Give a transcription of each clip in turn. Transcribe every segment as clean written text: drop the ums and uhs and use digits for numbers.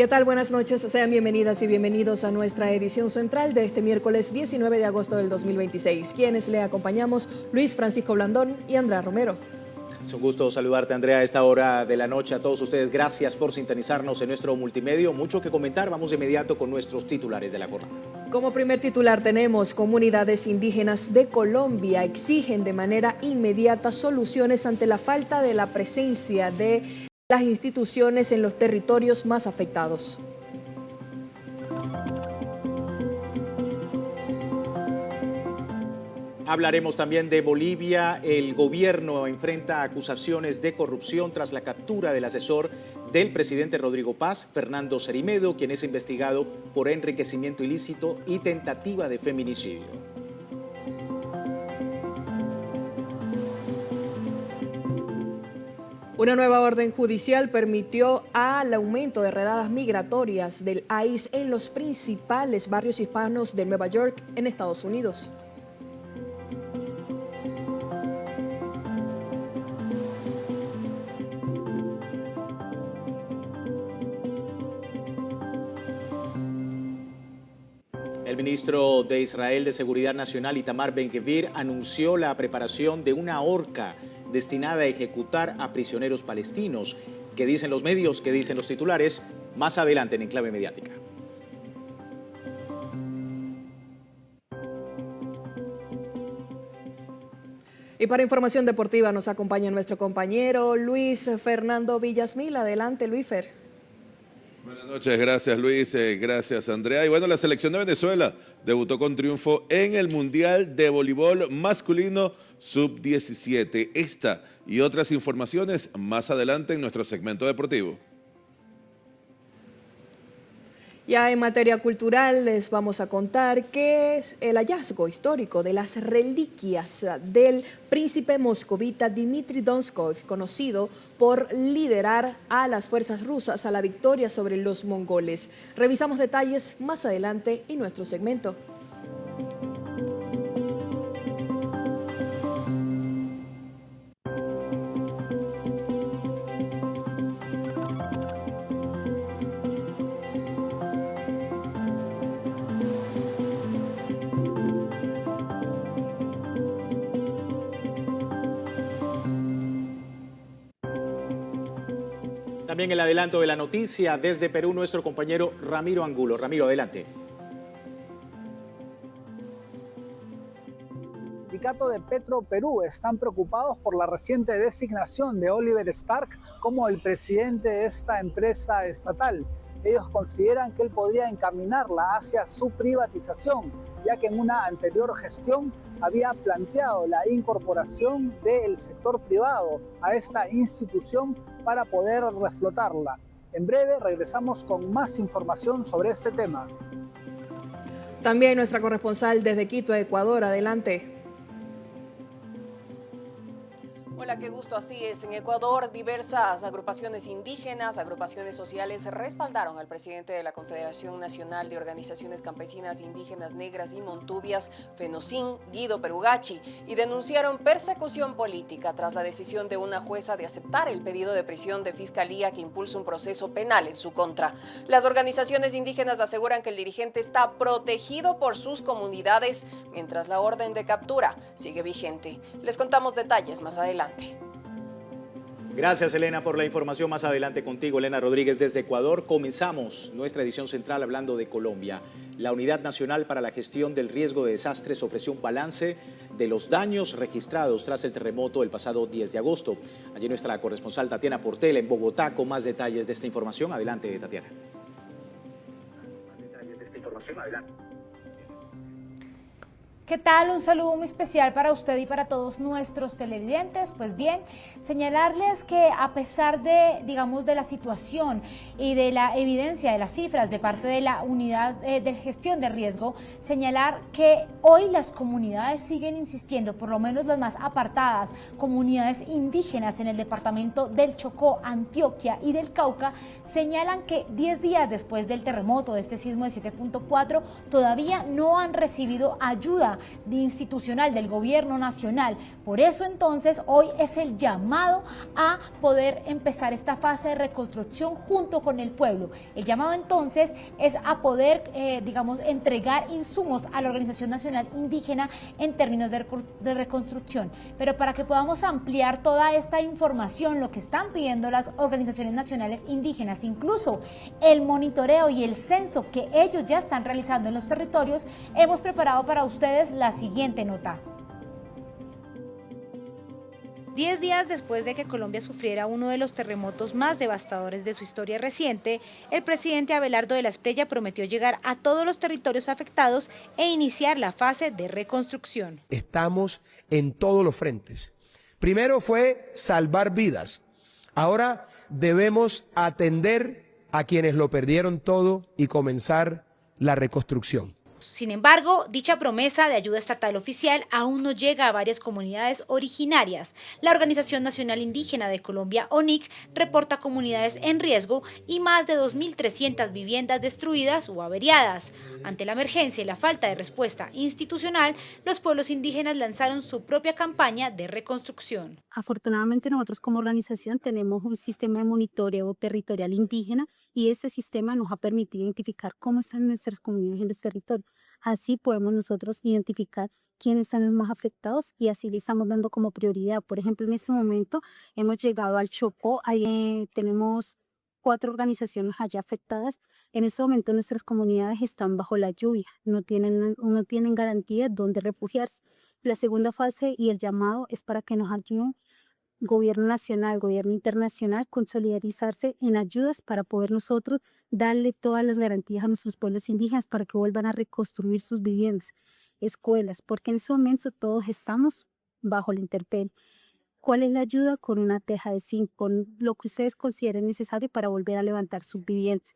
¿Qué tal? Buenas noches, sean bienvenidas y bienvenidos a nuestra edición central de este miércoles 19 de agosto del 2026. Quienes le acompañamos, Luis Francisco Blandón y Andrea Romero. Es un gusto saludarte, Andrea, a esta hora de la noche. A todos ustedes, gracias por sintonizarnos en nuestro multimedio. Mucho que comentar, vamos de inmediato con nuestros titulares de la jornada. Como primer titular tenemos: comunidades indígenas de Colombia exigen de manera inmediata soluciones ante la falta de la presencia de las instituciones en los territorios más afectados. Hablaremos también de Bolivia. El gobierno enfrenta acusaciones de corrupción tras la captura del asesor del presidente Rodrigo Paz, Fernando Cerimedo, quien es investigado por enriquecimiento ilícito y tentativa de feminicidio. Una nueva orden judicial permitió al aumento de redadas migratorias del ICE en los principales barrios hispanos de Nueva York, en Estados Unidos. El ministro de Israel de Seguridad Nacional, Itamar Ben-Gvir, anunció la preparación de una horca destinada a ejecutar a prisioneros palestinos. ¿Qué dicen los medios? ¿Qué dicen los titulares? Más adelante en Enclave Mediática. Y para información deportiva nos acompaña nuestro compañero Luis Fernando Villasmil. Adelante, Luisfer. Buenas noches, gracias Luis, gracias Andrea. Y bueno, la selección de Venezuela debutó con triunfo en el Mundial de Voleibol Masculino Sub-17. Esta y otras informaciones más adelante en nuestro segmento deportivo. Ya en materia cultural les vamos a contar que es el hallazgo histórico de las reliquias del príncipe moscovita Dmitri Donskov, conocido por liderar a las fuerzas rusas a la victoria sobre los mongoles. Revisamos detalles más adelante en nuestro segmento. También el adelanto de la noticia desde Perú, nuestro compañero Ramiro Angulo. Ramiro, adelante. El sindicato de Petro Perú están preocupados por la reciente designación de Oliver Stark como el presidente de esta empresa estatal. Ellos consideran que él podría encaminarla hacia su privatización, ya que en una anterior gestión había planteado la incorporación del sector privado a esta institución para poder reflotarla. En breve regresamos con más información sobre este tema. También nuestra corresponsal desde Quito, Ecuador. Adelante. Hola, qué gusto. Así es, en Ecuador diversas agrupaciones indígenas, agrupaciones sociales respaldaron al presidente de la Confederación Nacional de Organizaciones Campesinas Indígenas Negras y Montubias, FENOCIN, Guido Perugachi, y denunciaron persecución política tras la decisión de una jueza de aceptar el pedido de prisión de fiscalía que impulsa un proceso penal en su contra. Las organizaciones indígenas aseguran que el dirigente está protegido por sus comunidades, mientras la orden de captura sigue vigente. Les contamos detalles más adelante. Gracias, Elena, por la información. Más adelante contigo, Elena Rodríguez, desde Ecuador. Comenzamos nuestra edición central hablando de Colombia. La Unidad Nacional para la Gestión del Riesgo de Desastres ofreció un balance de los daños registrados tras el terremoto el pasado 10 de agosto. Allí nuestra corresponsal Tatiana Portela en Bogotá con más detalles de esta información. Adelante, Tatiana. Más detalles de esta información, adelante. ¿Qué tal? Un saludo muy especial para usted y para todos nuestros televidentes. Pues bien, señalarles que a pesar de, digamos, de la situación y de la evidencia de las cifras de parte de la unidad de gestión de riesgo, señalar que hoy las comunidades siguen insistiendo, por lo menos las más apartadas, comunidades indígenas en el departamento del Chocó, Antioquia y del Cauca, señalan que 10 días después del terremoto, de este sismo de 7.4, todavía no han recibido ayuda institucional del gobierno nacional. Por eso entonces hoy es el llamado a poder empezar esta fase de reconstrucción junto con el pueblo. El llamado entonces es a poder, entregar insumos a la Organización Nacional Indígena en términos de reconstrucción. Pero para que podamos ampliar toda esta información, lo que están pidiendo las organizaciones nacionales indígenas, incluso el monitoreo y el censo que ellos ya están realizando en los territorios, hemos preparado para ustedes la siguiente nota. 10 días después de que Colombia sufriera uno de los terremotos más devastadores de su historia reciente, el presidente Abelardo de la Espriella prometió llegar a todos los territorios afectados e iniciar la fase de reconstrucción. Estamos en todos los frentes. Primero fue salvar vidas. Ahora debemos atender a quienes lo perdieron todo y comenzar la reconstrucción. Sin embargo, dicha promesa de ayuda estatal oficial aún no llega a varias comunidades originarias. La Organización Nacional Indígena de Colombia, ONIC, reporta comunidades en riesgo y más de 2.300 viviendas destruidas o averiadas. Ante la emergencia y la falta de respuesta institucional, los pueblos indígenas lanzaron su propia campaña de reconstrucción. Afortunadamente nosotros como organización tenemos un sistema de monitoreo territorial indígena y ese sistema nos ha permitido identificar cómo están nuestras comunidades en los territorios. Así podemos nosotros identificar quiénes están los más afectados y así le estamos dando como prioridad. Por ejemplo, en este momento hemos llegado al Chocó, ahí tenemos 4 organizaciones allá afectadas. En este momento nuestras comunidades están bajo la lluvia, no tienen garantía de dónde refugiarse. La segunda fase y el llamado es para que nos ayuden gobierno nacional, gobierno internacional, con solidarizarse en ayudas para poder nosotros darle todas las garantías a nuestros pueblos indígenas para que vuelvan a reconstruir sus viviendas, escuelas, porque en ese momento todos estamos bajo la intemperie. ¿Cuál es la ayuda? Con una teja de zinc, con lo que ustedes consideren necesario para volver a levantar sus viviendas.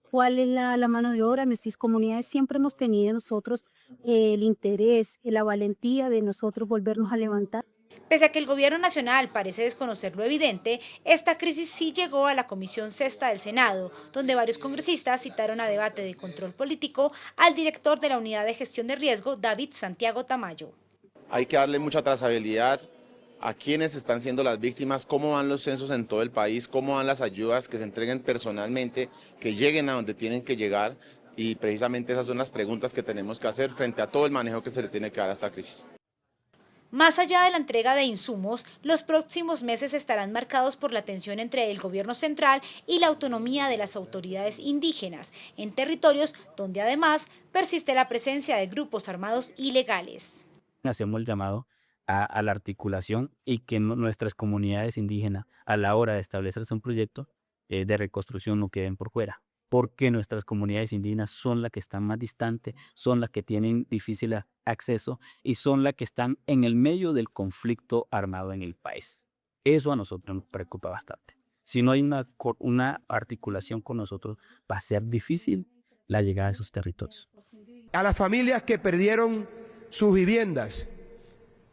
¿Cuál es la mano de obra? En nuestras comunidades siempre hemos tenido nosotros el interés, la valentía de nosotros volvernos a levantar. Pese a que el gobierno nacional parece desconocer lo evidente, esta crisis sí llegó a la Comisión Sexta del Senado, donde varios congresistas citaron a debate de control político al director de la Unidad de Gestión de Riesgo, David Santiago Tamayo. Hay que darle mucha trazabilidad a quiénes están siendo las víctimas, cómo van los censos en todo el país, cómo van las ayudas que se entreguen personalmente, que lleguen a donde tienen que llegar, y precisamente esas son las preguntas que tenemos que hacer frente a todo el manejo que se le tiene que dar a esta crisis. Más allá de la entrega de insumos, los próximos meses estarán marcados por la tensión entre el gobierno central y la autonomía de las autoridades indígenas, en territorios donde además persiste la presencia de grupos armados ilegales. Hacemos el llamado a la articulación y que nuestras comunidades indígenas, a la hora de establecerse un proyecto de reconstrucción, no queden por fuera, porque nuestras comunidades indígenas son las que están más distantes, son las que tienen difícil acceso y son las que están en el medio del conflicto armado en el país. Eso a nosotros nos preocupa bastante. Si no hay una articulación con nosotros, va a ser difícil la llegada a esos territorios. A las familias que perdieron sus viviendas,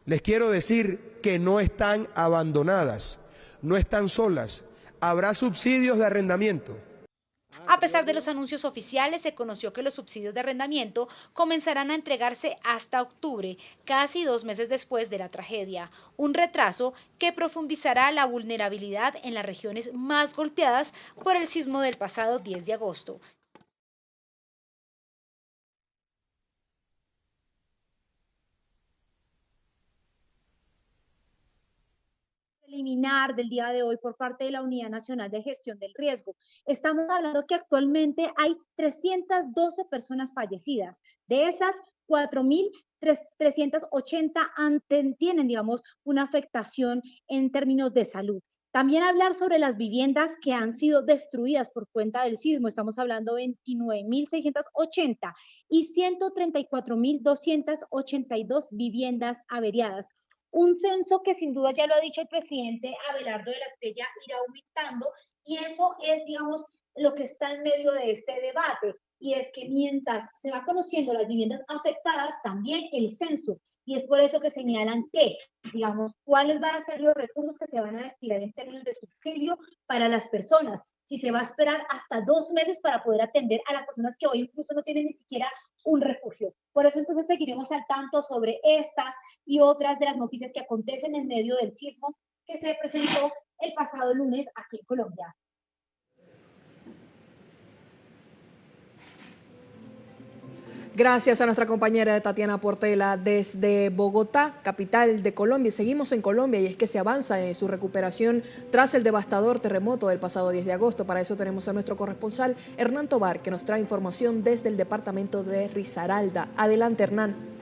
les quiero decir que no están abandonadas, no están solas. Habrá subsidios de arrendamiento. A pesar de los anuncios oficiales, se conoció que los subsidios de arrendamiento comenzarán a entregarse hasta octubre, casi 2 meses después de la tragedia. Un retraso que profundizará la vulnerabilidad en las regiones más golpeadas por el sismo del pasado 10 de agosto. Preliminar del día de hoy por parte de la Unidad Nacional de Gestión del Riesgo. Estamos hablando que actualmente hay 312 personas fallecidas. De esas, 4.380 tienen, una afectación en términos de salud. También hablar sobre las viviendas que han sido destruidas por cuenta del sismo. Estamos hablando de 29.680 y 134.282 viviendas averiadas. Un censo que sin duda, ya lo ha dicho el presidente Abelardo de la Espriella, irá aumentando, y eso es, lo que está en medio de este debate, y es que mientras se va conociendo las viviendas afectadas, también el censo, y es por eso que señalan que, cuáles van a ser los recursos que se van a destinar en términos de subsidio para las personas. si se va a esperar hasta 2 meses para poder atender a las personas que hoy incluso no tienen ni siquiera un refugio. Por eso entonces seguiremos al tanto sobre estas y otras de las noticias que acontecen en medio del sismo que se presentó el pasado lunes aquí en Colombia. Gracias a nuestra compañera Tatiana Portela desde Bogotá, capital de Colombia. Seguimos en Colombia y es que se avanza en su recuperación tras el devastador terremoto del pasado 10 de agosto. Para eso tenemos a nuestro corresponsal Hernán Tobar, que nos trae información desde el departamento de Risaralda. Adelante, Hernán.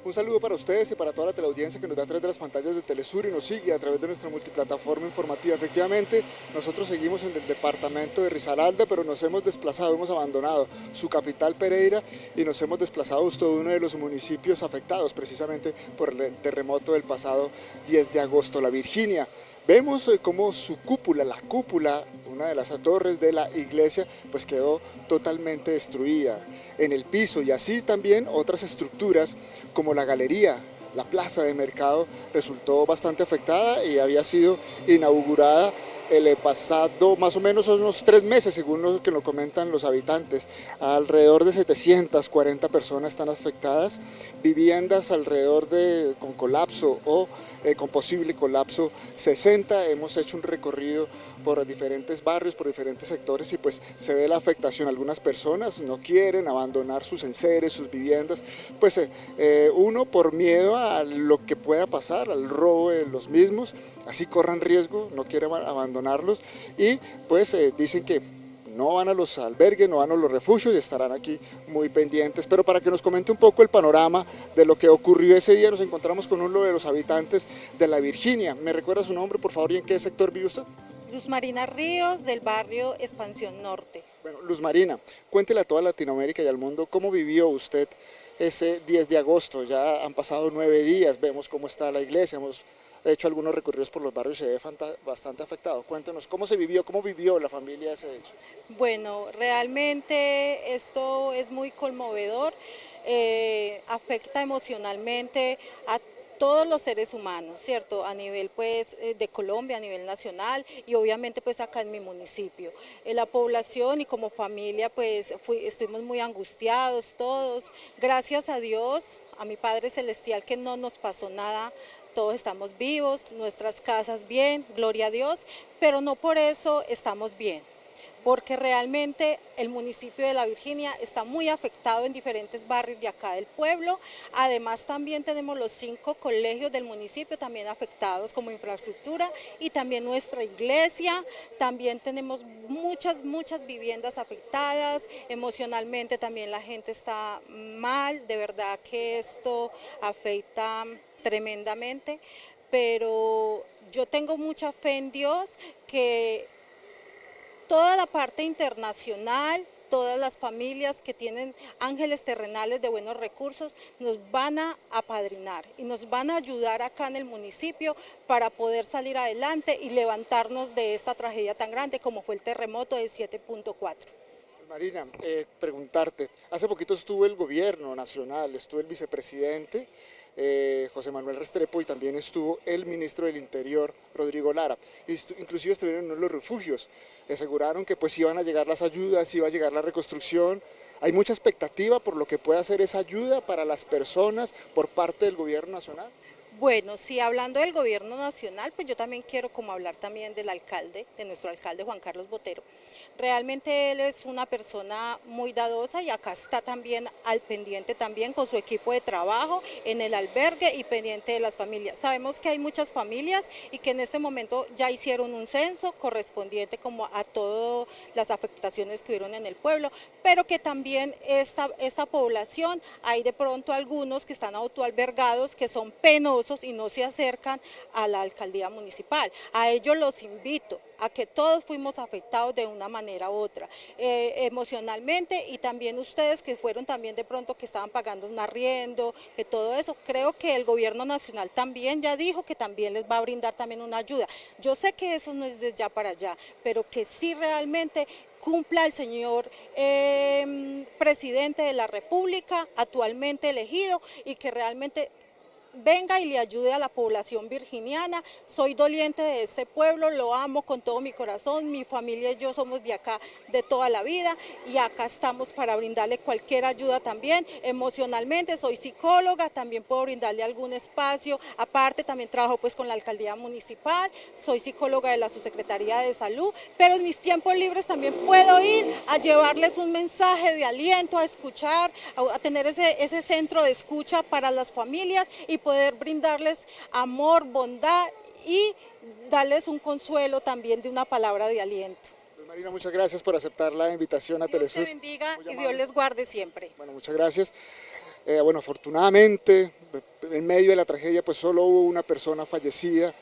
Un saludo para ustedes y para toda la teleaudiencia que nos ve a través de las pantallas de Telesur y nos sigue a través de nuestra multiplataforma informativa. Efectivamente, nosotros seguimos en el departamento de Risaralda, pero nos hemos desplazado, hemos abandonado su capital Pereira y nos hemos desplazado hasta uno de los municipios afectados precisamente por el terremoto del pasado 10 de agosto, La Virginia. Vemos cómo su cúpula, la cúpula, una de las torres de la iglesia, pues quedó totalmente destruida en el piso, y así también otras estructuras como la galería, la plaza de mercado resultó bastante afectada y había sido inaugurada el pasado más o menos unos 3 meses, según lo que nos comentan los habitantes. Alrededor de 740 personas están afectadas, viviendas alrededor de con colapso o con posible colapso 60. Hemos hecho un recorrido por diferentes barrios, por diferentes sectores, y pues se ve la afectación. Algunas personas no quieren abandonar sus enseres, sus viviendas, pues uno por miedo a lo que pueda pasar, al robo de los mismos, así corran riesgo, no quieren abandonarlos, y pues dicen que no van a los albergues, no van a los refugios y estarán aquí muy pendientes. Pero para que nos comente un poco el panorama de lo que ocurrió ese día, nos encontramos con uno de los habitantes de La Virginia. ¿Me recuerda su nombre, por favor, y en qué sector vive usted? Luz Marina Ríos, del barrio Expansión Norte. Bueno, Luz Marina, cuéntele a toda Latinoamérica y al mundo cómo vivió usted ese 10 de agosto. Ya han pasado 9 días, vemos cómo está la iglesia, hemos hecho algunos recorridos por los barrios y se ve bastante afectado. Cuéntenos, ¿cómo vivió la familia ese hecho? Bueno, realmente esto es muy conmovedor, afecta emocionalmente a todos los seres humanos, ¿cierto? A nivel pues de Colombia, a nivel nacional y obviamente pues acá en mi municipio. La población y como familia pues estuvimos muy angustiados todos. Gracias a Dios, a mi Padre Celestial, que no nos pasó nada. Todos estamos vivos, nuestras casas bien, gloria a Dios, pero no por eso estamos bien, porque realmente el municipio de La Virginia está muy afectado en diferentes barrios de acá del pueblo. Además también tenemos los 5 colegios del municipio también afectados como infraestructura, y también nuestra iglesia, también tenemos muchas viviendas afectadas. Emocionalmente también la gente está mal, de verdad que esto afecta tremendamente, pero yo tengo mucha fe en Dios que toda la parte internacional, todas las familias que tienen ángeles terrenales de buenos recursos nos van a apadrinar y nos van a ayudar acá en el municipio para poder salir adelante y levantarnos de esta tragedia tan grande como fue el terremoto de 7.4. Marina, preguntarte, hace poquito estuvo el gobierno nacional, estuvo el vicepresidente José Manuel Restrepo, y también estuvo el ministro del Interior, Rodrigo Lara. Inclusive estuvieron en uno de los refugios, aseguraron que pues iban a llegar las ayudas, iba a llegar la reconstrucción. Hay mucha expectativa por lo que pueda hacer esa ayuda para las personas por parte del gobierno nacional. Bueno, sí, hablando del gobierno nacional, pues yo también quiero como hablar también del alcalde, de nuestro alcalde Juan Carlos Botero. Realmente él es una persona muy dadosa y acá está también al pendiente también con su equipo de trabajo en el albergue y pendiente de las familias. Sabemos que hay muchas familias y que en este momento ya hicieron un censo correspondiente como a todas las afectaciones que hubieron en el pueblo, pero que también esta población, hay de pronto algunos que están autoalbergados que son penosos y no se acercan a la alcaldía municipal. A ellos los invito a que todos fuimos afectados de una manera u otra, emocionalmente, y también ustedes que fueron también de pronto que estaban pagando un arriendo, que todo eso, creo que el gobierno nacional también ya dijo que también les va a brindar también una ayuda. Yo sé que eso no es de ya para allá, pero que sí realmente cumpla el señor presidente de la República actualmente elegido y que realmente venga y le ayude a la población virginiana. Soy doliente de este pueblo, lo amo con todo mi corazón, mi familia y yo somos de acá de toda la vida y acá estamos para brindarle cualquier ayuda también, emocionalmente. Soy psicóloga, también puedo brindarle algún espacio, aparte también trabajo pues con la alcaldía municipal, soy psicóloga de la subsecretaría de salud, pero en mis tiempos libres también puedo ir a llevarles un mensaje de aliento, a escuchar, a tener ese centro de escucha para las familias y poder brindarles amor, bondad y darles un consuelo también de una palabra de aliento. Marina, muchas gracias por aceptar la invitación a Telesur. Dios te bendiga y Dios les guarde siempre. Bueno, muchas gracias. Bueno, afortunadamente, en medio de la tragedia, pues solo hubo una persona fallecida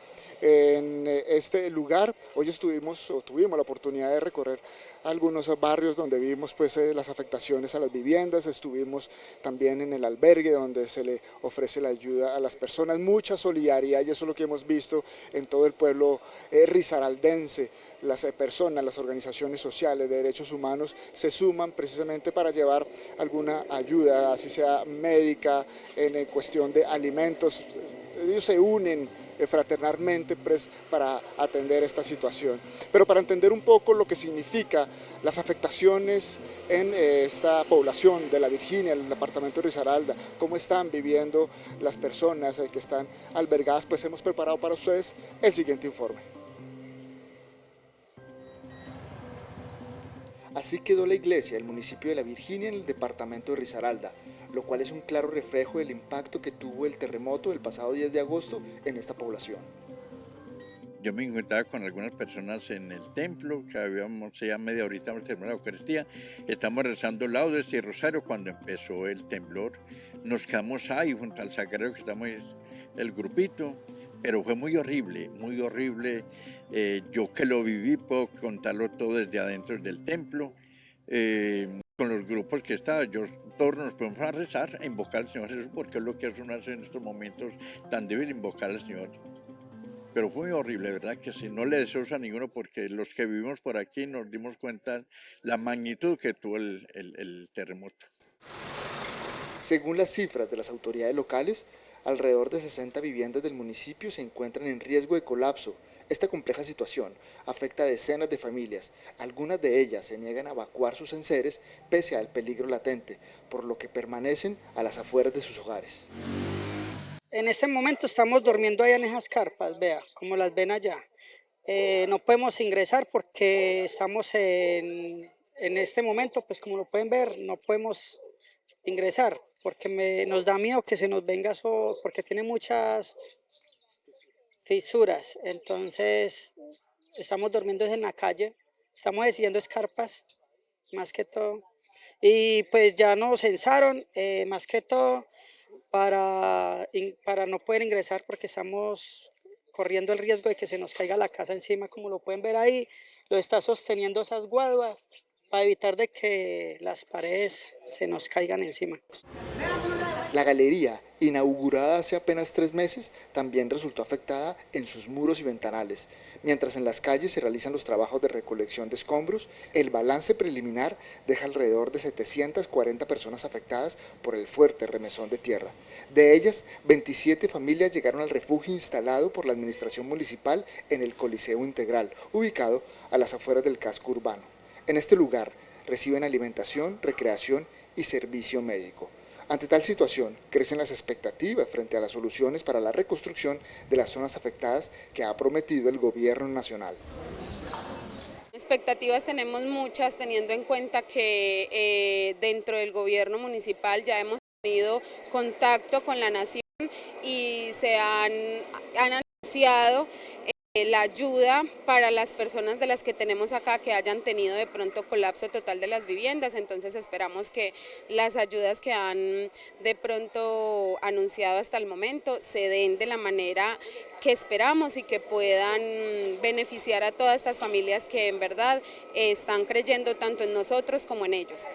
en este lugar. Hoy tuvimos la oportunidad de recorrer algunos barrios donde vimos pues las afectaciones a las viviendas, estuvimos también en el albergue donde se le ofrece la ayuda a las personas, mucha solidaridad y eso es lo que hemos visto en todo el pueblo risaraldense. Las personas, las organizaciones sociales de derechos humanos se suman precisamente para llevar alguna ayuda, así sea médica, en cuestión de alimentos. Ellos se unen fraternalmente pues, para atender esta situación. Pero para entender un poco lo que significa las afectaciones en esta población de la Virginia, el departamento de Risaralda, cómo están viviendo las personas que están albergadas, pues hemos preparado para ustedes el siguiente informe. Así quedó la iglesia del municipio de La Virginia en el departamento de Risaralda, lo cual es un claro reflejo del impacto que tuvo el terremoto del pasado 10 de agosto en esta población. Yo me encontraba con algunas personas en el templo, que habíamos ya media horita terminado la Eucaristía, estamos rezando laudes y rosario cuando empezó el temblor. Nos quedamos ahí junto al sagrario que estamos el grupito, pero fue muy horrible, muy horrible. Yo que lo viví puedo contarlo todo desde adentro del templo. Con los grupos que estaba, todos nos podemos a rezar, a invocar al Señor Jesús, porque es lo que uno hace en estos momentos tan débil, invocar al Señor. Pero fue muy horrible, ¿verdad? Que si no le deseo a ninguno, porque los que vivimos por aquí nos dimos cuenta la magnitud que tuvo el terremoto. Según las cifras de las autoridades locales, alrededor de 60 viviendas del municipio se encuentran en riesgo de colapso. Esta compleja situación afecta a decenas de familias. Algunas de ellas se niegan a evacuar sus enseres pese al peligro latente, por lo que permanecen a las afueras de sus hogares. En este momento estamos durmiendo allá en esas carpas, vea, como las ven allá. No podemos ingresar porque estamos en este momento, pues como lo pueden ver, no podemos ingresar porque nos da miedo que se nos venga eso, porque tiene muchas fisuras. Entonces estamos durmiendo en la calle, estamos haciendo escarpas, más que todo. Y pues ya nos censaron, más que todo, para no poder ingresar porque estamos corriendo el riesgo de que se nos caiga la casa encima, como lo pueden ver ahí, lo está sosteniendo esas guaduas para evitar de que las paredes se nos caigan encima. La galería, inaugurada hace apenas 3 meses, también resultó afectada en sus muros y ventanales. Mientras en las calles se realizan los trabajos de recolección de escombros, el balance preliminar deja alrededor de 740 personas afectadas por el fuerte remesón de tierra. De ellas, 27 familias llegaron al refugio instalado por la administración municipal en el Coliseo Integral, ubicado a las afueras del casco urbano. En este lugar reciben alimentación, recreación y servicio médico. Ante tal situación, crecen las expectativas frente a las soluciones para la reconstrucción de las zonas afectadas que ha prometido el gobierno nacional. Expectativas tenemos muchas, teniendo en cuenta que dentro del gobierno municipal ya hemos tenido contacto con la nación y se han anunciado la ayuda para las personas de las que tenemos acá que hayan tenido de pronto colapso total de las viviendas. Entonces esperamos que las ayudas que han de pronto anunciado hasta el momento se den de la manera que esperamos y que puedan beneficiar a todas estas familias que en verdad están creyendo tanto en nosotros como en ellos.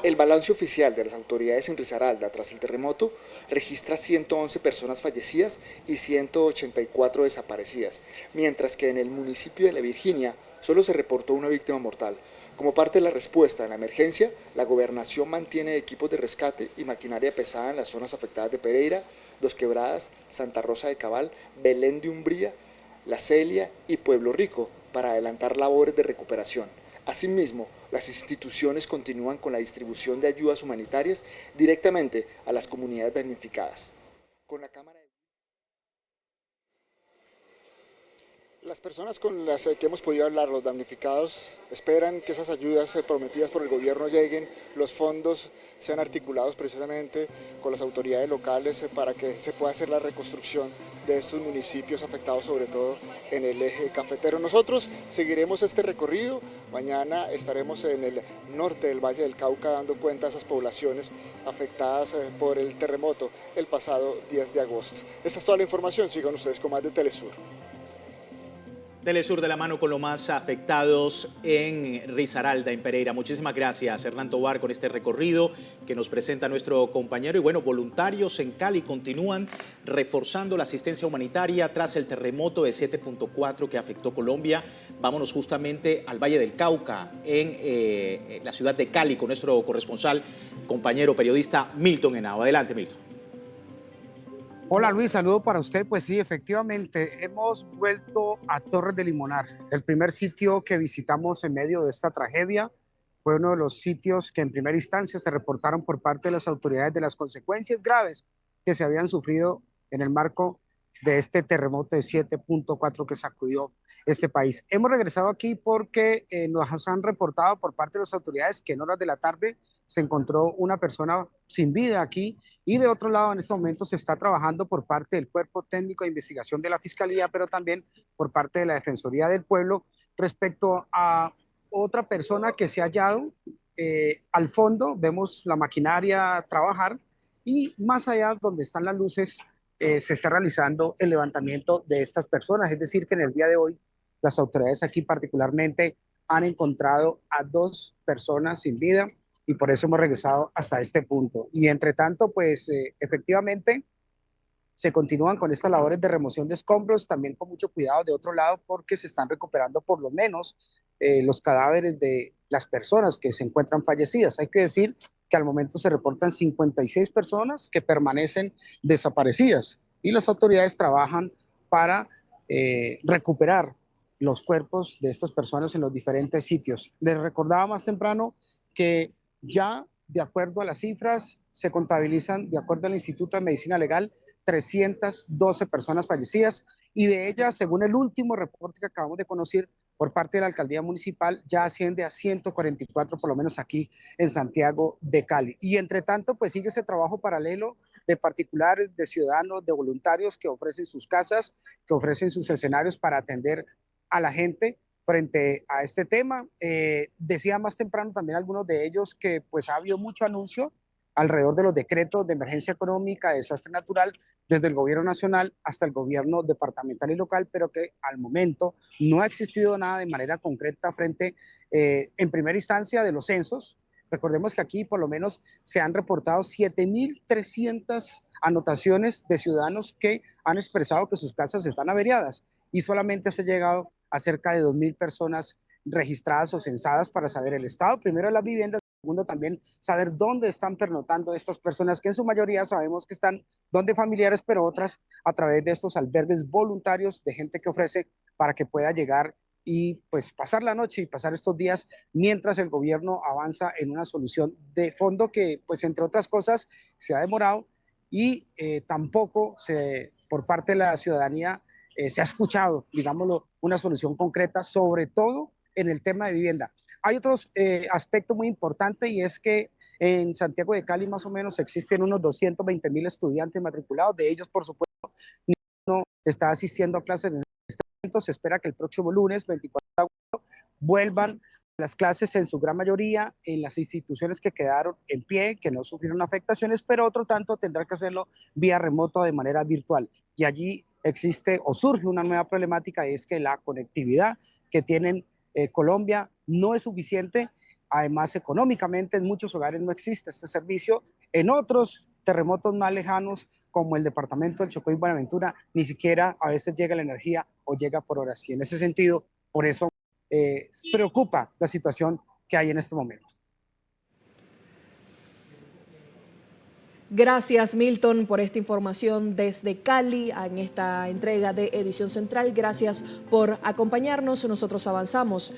El balance oficial de las autoridades en Risaralda tras el terremoto registra 111 personas fallecidas y 184 desaparecidas, mientras que en el municipio de La Virginia solo se reportó una víctima mortal. Como parte de la respuesta a la emergencia, la gobernación mantiene equipos de rescate y maquinaria pesada en las zonas afectadas de Pereira, Dos Quebradas, Santa Rosa de Cabal, Belén de Umbría, La Celia y Pueblo Rico para adelantar labores de recuperación. Asimismo, las instituciones continúan con la distribución de ayudas humanitarias directamente a las comunidades damnificadas. Con la Cámara de... Las personas con las que hemos podido hablar, los damnificados, esperan que esas ayudas prometidas por el gobierno lleguen, los fondos sean articulados precisamente con las autoridades locales para que se pueda hacer la reconstrucción de estos municipios afectados sobre todo en el eje cafetero. Nosotros seguiremos este recorrido, mañana estaremos en el norte del Valle del Cauca dando cuenta a esas poblaciones afectadas por el terremoto el pasado 10 de agosto. Esta es toda la información, sigan ustedes con más de Telesur. Telesur de la mano con los más afectados en Risaralda, en Pereira. Muchísimas gracias, Hernán Tobar, con este recorrido que nos presenta nuestro compañero. Y bueno, voluntarios en Cali continúan reforzando la asistencia humanitaria tras el terremoto de 7.4 que afectó Colombia. Vámonos justamente al Valle del Cauca, en la ciudad de Cali, con nuestro corresponsal, compañero periodista Milton Henao. Adelante, Milton. Hola Luis, saludo para usted. Pues sí, efectivamente, hemos vuelto a Torres de Limonar. El primer sitio que visitamos en medio de esta tragedia fue uno de los sitios que en primera instancia se reportaron por parte de las autoridades de las consecuencias graves que se habían sufrido en el marco de este terremoto de 7.4 que sacudió este país. Hemos regresado aquí porque nos han reportado por parte de las autoridades que en horas de la tarde se encontró una persona sin vida aquí, y de otro lado en este momento se está trabajando por parte del Cuerpo Técnico de Investigación de la Fiscalía, pero también por parte de la Defensoría del Pueblo respecto a otra persona que se ha hallado. Al fondo vemos la maquinaria trabajar y más allá donde están las luces se está realizando el levantamiento de estas personas. Es decir, que en el día de hoy las autoridades aquí particularmente han encontrado a 2 personas sin vida y por eso hemos regresado hasta este punto. Y entre tanto, pues efectivamente se continúan con estas labores de remoción de escombros, también con mucho cuidado de otro lado porque se están recuperando por lo menos los cadáveres de las personas que se encuentran fallecidas. Hay que decir que al momento se reportan 56 personas que permanecen desaparecidas y las autoridades trabajan para recuperar los cuerpos de estas personas en los diferentes sitios. Les recordaba más temprano que ya de acuerdo a las cifras se contabilizan, de acuerdo al Instituto de Medicina Legal, 312 personas fallecidas y de ellas, según el último reporte que acabamos de conocer por parte de la Alcaldía Municipal, ya asciende a 144 por lo menos aquí en Santiago de Cali. Y entre tanto, pues sigue ese trabajo paralelo de particulares, de ciudadanos, de voluntarios que ofrecen sus casas, que ofrecen sus escenarios para atender a la gente frente a este tema. Decía más temprano también algunos de ellos que pues ha habido mucho anuncio alrededor de los decretos de emergencia económica, de desastre natural, desde el gobierno nacional hasta el gobierno departamental y local, pero que al momento no ha existido nada de manera concreta frente, en primera instancia, de los censos. Recordemos que aquí por lo menos se han reportado 7.300 anotaciones de ciudadanos que han expresado que sus casas están averiadas y solamente se ha llegado a cerca de 2.000 personas registradas o censadas para saber el estado, primero de las viviendas, segundo también saber dónde están pernotando estas personas, que en su mayoría sabemos que están donde familiares, pero otras a través de estos albergues voluntarios de gente que ofrece para que pueda llegar y pues pasar la noche y pasar estos días mientras el gobierno avanza en una solución de fondo que pues entre otras cosas se ha demorado y tampoco por parte de la ciudadanía se ha escuchado, digámoslo, una solución concreta, sobre todo en el tema de vivienda. Hay otro aspecto muy importante y es que en Santiago de Cali más o menos existen unos 220.000 estudiantes matriculados, de ellos por supuesto ninguno está asistiendo a clases en este momento. Se espera que el próximo lunes 24 de agosto vuelvan las clases en su gran mayoría en las instituciones que quedaron en pie, que no sufrieron afectaciones, pero otro tanto tendrá que hacerlo vía remoto de manera virtual. Y allí existe o surge una nueva problemática, y es que la conectividad que tienen Colombia no es suficiente Además, económicamente en muchos hogares no existe este servicio. En otros terremotos más lejanos, como el departamento del Chocó y Buenaventura, ni siquiera a veces llega la energía o llega por horas. Y en ese sentido, por eso preocupa la situación que hay en este momento. Gracias, Milton, por esta información desde Cali en esta entrega de Edición Central. Gracias por acompañarnos. Nosotros avanzamos.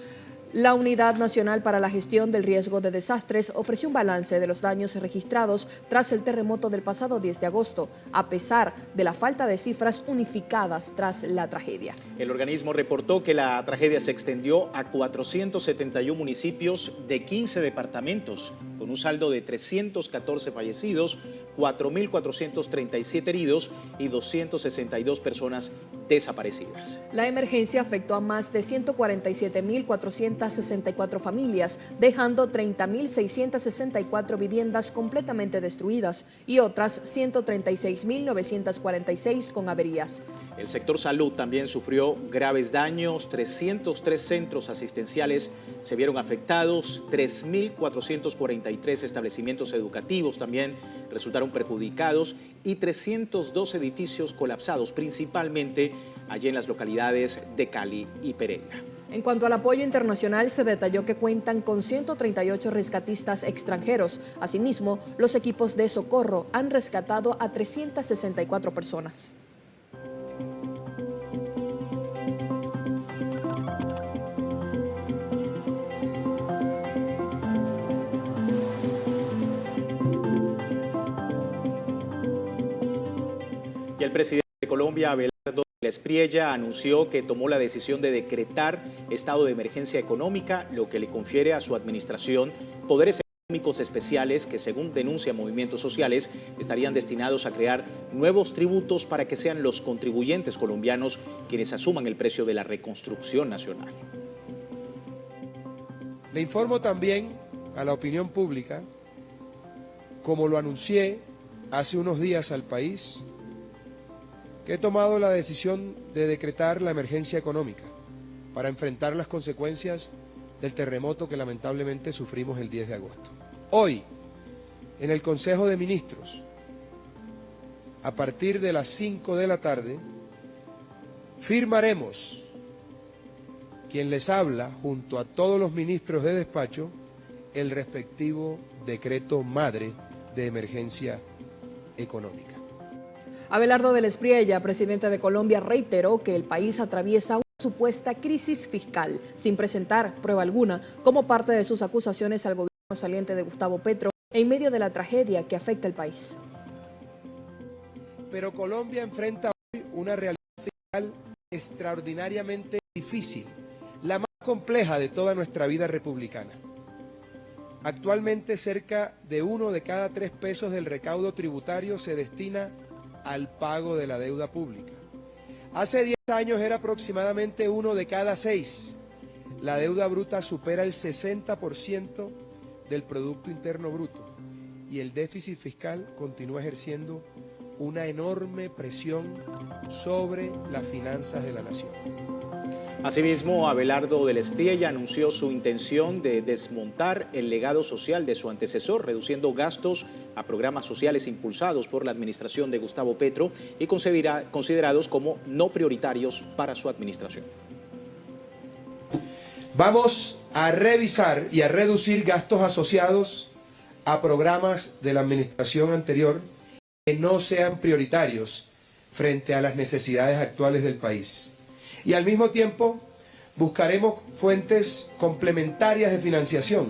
La Unidad Nacional para la Gestión del Riesgo de Desastres ofreció un balance de los daños registrados tras el terremoto del pasado 10 de agosto, a pesar de la falta de cifras unificadas tras la tragedia. El organismo reportó que la tragedia se extendió a 471 municipios de 15 departamentos, con un saldo de 314 fallecidos, 4.437 heridos y 262 personas desaparecidas. La emergencia afectó a más de 147.464 familias, dejando 30.664 viviendas completamente destruidas y otras 136.946 con averías. El sector salud también sufrió graves daños, 303 centros asistenciales se vieron afectados, 3.443 establecimientos educativos también resultaron perjudicados y 302 edificios colapsados, principalmente allí en las localidades de Cali y Pereira. En cuanto al apoyo internacional, se detalló que cuentan con 138 rescatistas extranjeros. Asimismo, los equipos de socorro han rescatado a 364 personas. Y el presidente de Colombia, Abelardo Espriella, anunció que tomó la decisión de decretar estado de emergencia económica, lo que le confiere a su administración poderes económicos especiales que, según denuncian movimientos sociales, estarían destinados a crear nuevos tributos para que sean los contribuyentes colombianos quienes asuman el precio de la reconstrucción nacional. Le informo también a la opinión pública, como lo anuncié hace unos días al país, que he tomado la decisión de decretar la emergencia económica para enfrentar las consecuencias del terremoto que lamentablemente sufrimos el 10 de agosto. Hoy, en el Consejo de Ministros, a partir de las 5 de la tarde, firmaremos, quien les habla, junto a todos los ministros de despacho, el respectivo decreto madre de emergencia económica. Abelardo del Espriella, presidente de Colombia, reiteró que el país atraviesa una supuesta crisis fiscal, sin presentar prueba alguna, como parte de sus acusaciones al gobierno saliente de Gustavo Petro, en medio de la tragedia que afecta al país. Pero Colombia enfrenta hoy una realidad fiscal extraordinariamente difícil, la más compleja de toda nuestra vida republicana. Actualmente cerca de 1 de cada 3 pesos del recaudo tributario se destina al pago de la deuda pública. Hace 10 años era aproximadamente 1 de cada 6. La deuda bruta supera el 60% del Producto Interno Bruto y el déficit fiscal continúa ejerciendo una enorme presión sobre las finanzas de la nación. Asimismo, Abelardo del Espriella anunció su intención de desmontar el legado social de su antecesor, reduciendo gastos a programas sociales impulsados por la administración de Gustavo Petro y considerados como no prioritarios para su administración. Vamos a revisar y a reducir gastos asociados a programas de la administración anterior que no sean prioritarios frente a las necesidades actuales del país. Y al mismo tiempo buscaremos fuentes complementarias de financiación.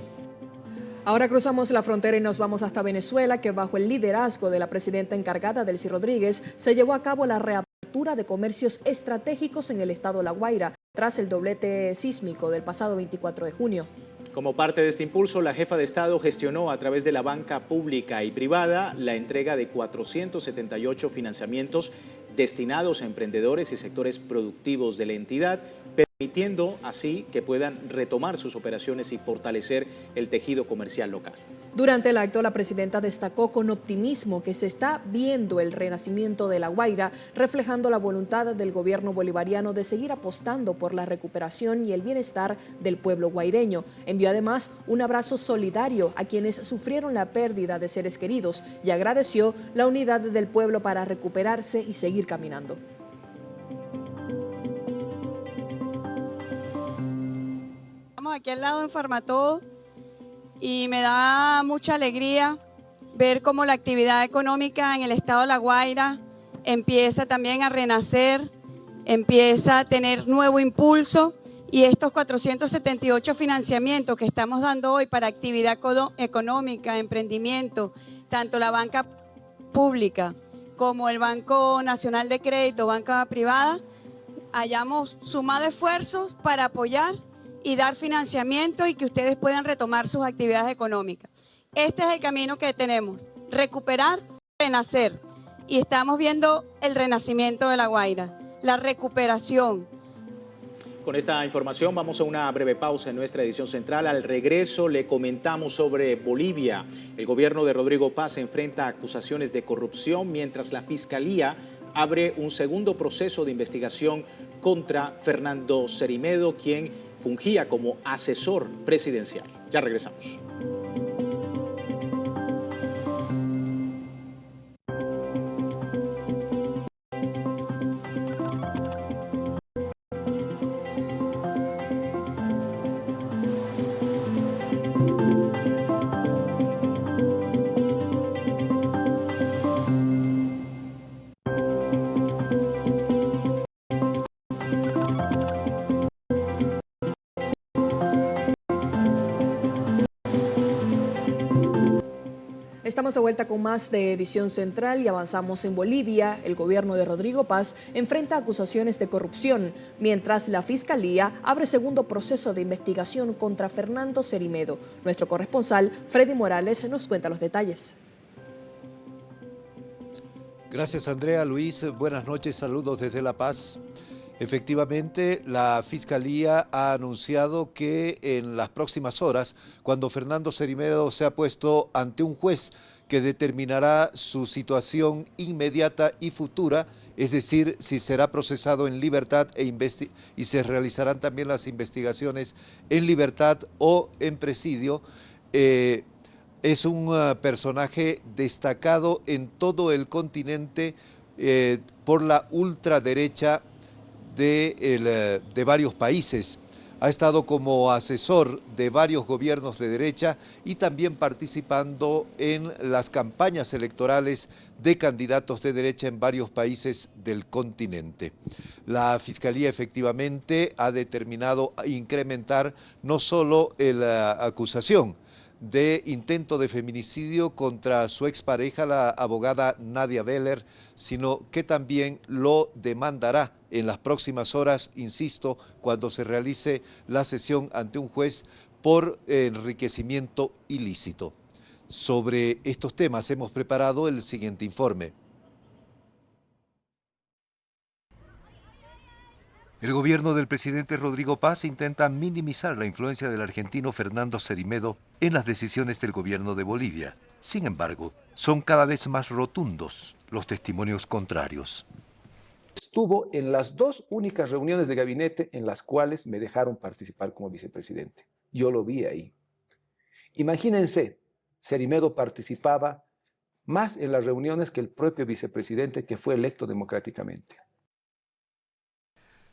Ahora cruzamos la frontera y nos vamos hasta Venezuela, que bajo el liderazgo de la presidenta encargada, Delcy Rodríguez, se llevó a cabo la reapertura de comercios estratégicos en el estado La Guaira, tras el doblete sísmico del pasado 24 de junio. Como parte de este impulso, la jefa de Estado gestionó a través de la banca pública y privada la entrega de 478 financiamientos destinados a emprendedores y sectores productivos de la entidad, permitiendo así que puedan retomar sus operaciones y fortalecer el tejido comercial local. Durante el acto, la presidenta destacó con optimismo que se está viendo el renacimiento de La Guaira, reflejando la voluntad del gobierno bolivariano de seguir apostando por la recuperación y el bienestar del pueblo guaireño. Envió además un abrazo solidario a quienes sufrieron la pérdida de seres queridos y agradeció la unidad del pueblo para recuperarse y seguir caminando. Estamos aquí al lado en Farmatodo y me da mucha alegría ver cómo la actividad económica en el estado de La Guaira empieza también a renacer, empieza a tener nuevo impulso, y estos 478 financiamientos que estamos dando hoy para actividad económica, emprendimiento, tanto la banca pública como el Banco Nacional de Crédito, banca privada, hayamos sumado esfuerzos para apoyar y dar financiamiento y que ustedes puedan retomar sus actividades económicas. Este es el camino que tenemos, recuperar, renacer. Y estamos viendo el renacimiento de La Guaira, la recuperación. Con esta información vamos a una breve pausa en nuestra edición central. Al regreso le comentamos sobre Bolivia. El gobierno de Rodrigo Paz enfrenta acusaciones de corrupción mientras la Fiscalía abre un segundo proceso de investigación contra Fernando Cerimedo, quien fungía como asesor presidencial. Ya regresamos. Estamos de vuelta con más de Edición Central y avanzamos en Bolivia. El gobierno de Rodrigo Paz enfrenta acusaciones de corrupción, mientras la Fiscalía abre segundo proceso de investigación contra Fernando Cerimedo. Nuestro corresponsal, Freddy Morales, nos cuenta los detalles. Gracias, Andrea. Luis, buenas noches, saludos desde La Paz. Efectivamente, la Fiscalía ha anunciado que en las próximas horas, cuando Fernando Cerimedo sea puesto ante un juez que determinará su situación inmediata y futura, es decir, si será procesado en libertad y se realizarán también las investigaciones en libertad o en presidio, es un personaje destacado en todo el continente por la ultraderecha de varios países. Ha estado como asesor de varios gobiernos de derecha y también participando en las campañas electorales de candidatos de derecha en varios países del continente. La Fiscalía efectivamente ha determinado incrementar no solo la acusación de intento de feminicidio contra su expareja, la abogada Nadia Beller, sino que también lo demandará en las próximas horas, insisto, cuando se realice la sesión ante un juez por enriquecimiento ilícito. Sobre estos temas hemos preparado el siguiente informe. El gobierno del presidente Rodrigo Paz intenta minimizar la influencia del argentino Fernando Cerimedo en las decisiones del gobierno de Bolivia. Sin embargo, son cada vez más rotundos los testimonios contrarios. Estuvo en las dos únicas reuniones de gabinete en las cuales me dejaron participar como vicepresidente. Yo lo vi ahí. Imagínense, Cerimedo participaba más en las reuniones que el propio vicepresidente que fue electo democráticamente.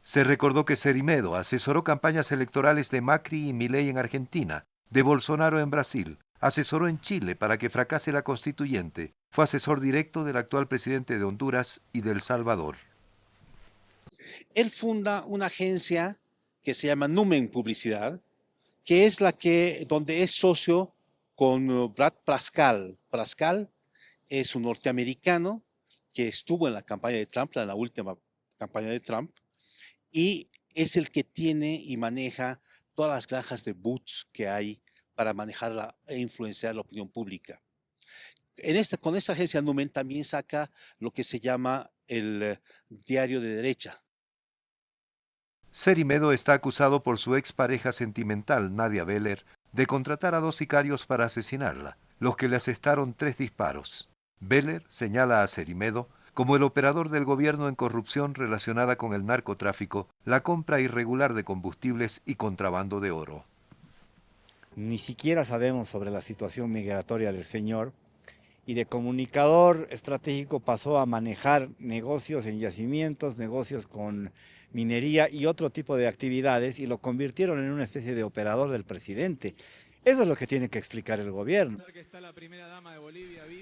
Se recordó que Cerimedo asesoró campañas electorales de Macri y Milei en Argentina, de Bolsonaro en Brasil, asesoró en Chile para que fracase la constituyente, fue asesor directo del actual presidente de Honduras y de El Salvador. Él funda una agencia que se llama Numen Publicidad, que es donde es socio con Brad Parscale. Parscale es un norteamericano que estuvo en la campaña de Trump, en la última campaña de Trump, y es el que tiene y maneja todas las granjas de bots que hay para manejar e influenciar la opinión pública. Con esta agencia Numen también saca lo que se llama el diario de derecha. Cerimedo está acusado por su expareja sentimental, Nadia Beller, de contratar a dos sicarios para asesinarla. los que le asestaron 3 disparos. Veller señala a Cerimedo como el operador del gobierno en corrupción relacionada con el narcotráfico, la compra irregular de combustibles y contrabando de oro. Ni siquiera sabemos sobre la situación migratoria del señor, y de comunicador estratégico pasó a manejar negocios en yacimientos, negocios con minería y otro tipo de actividades, y lo convirtieron en una especie de operador del presidente. Eso es lo que tiene que explicar el gobierno.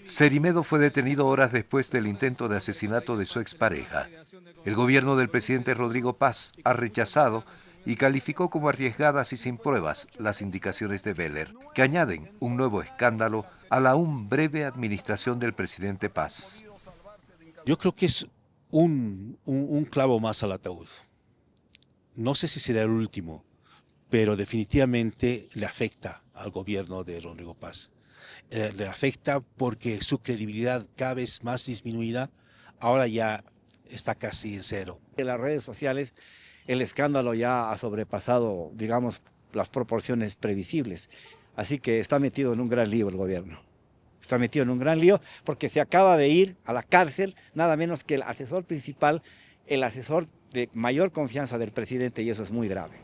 Cerimedo fue detenido horas después del intento de asesinato de su expareja. El gobierno del presidente Rodrigo Paz ha rechazado y calificó como arriesgadas y sin pruebas las indicaciones de Veller, que añaden un nuevo escándalo a la aún breve administración del presidente Paz. Yo creo que es un clavo más al ataúd. No sé si será el último, pero definitivamente le afecta al gobierno de Rodrigo Paz. Le afecta porque su credibilidad cada vez más disminuida, ahora ya está casi en cero. En las redes sociales el escándalo ya ha sobrepasado, digamos, las proporciones previsibles. Así que está metido en un gran lío el gobierno. Está metido en un gran lío porque se acaba de ir a la cárcel nada menos que el asesor principal, el asesor de mayor confianza del presidente, y eso es muy grave.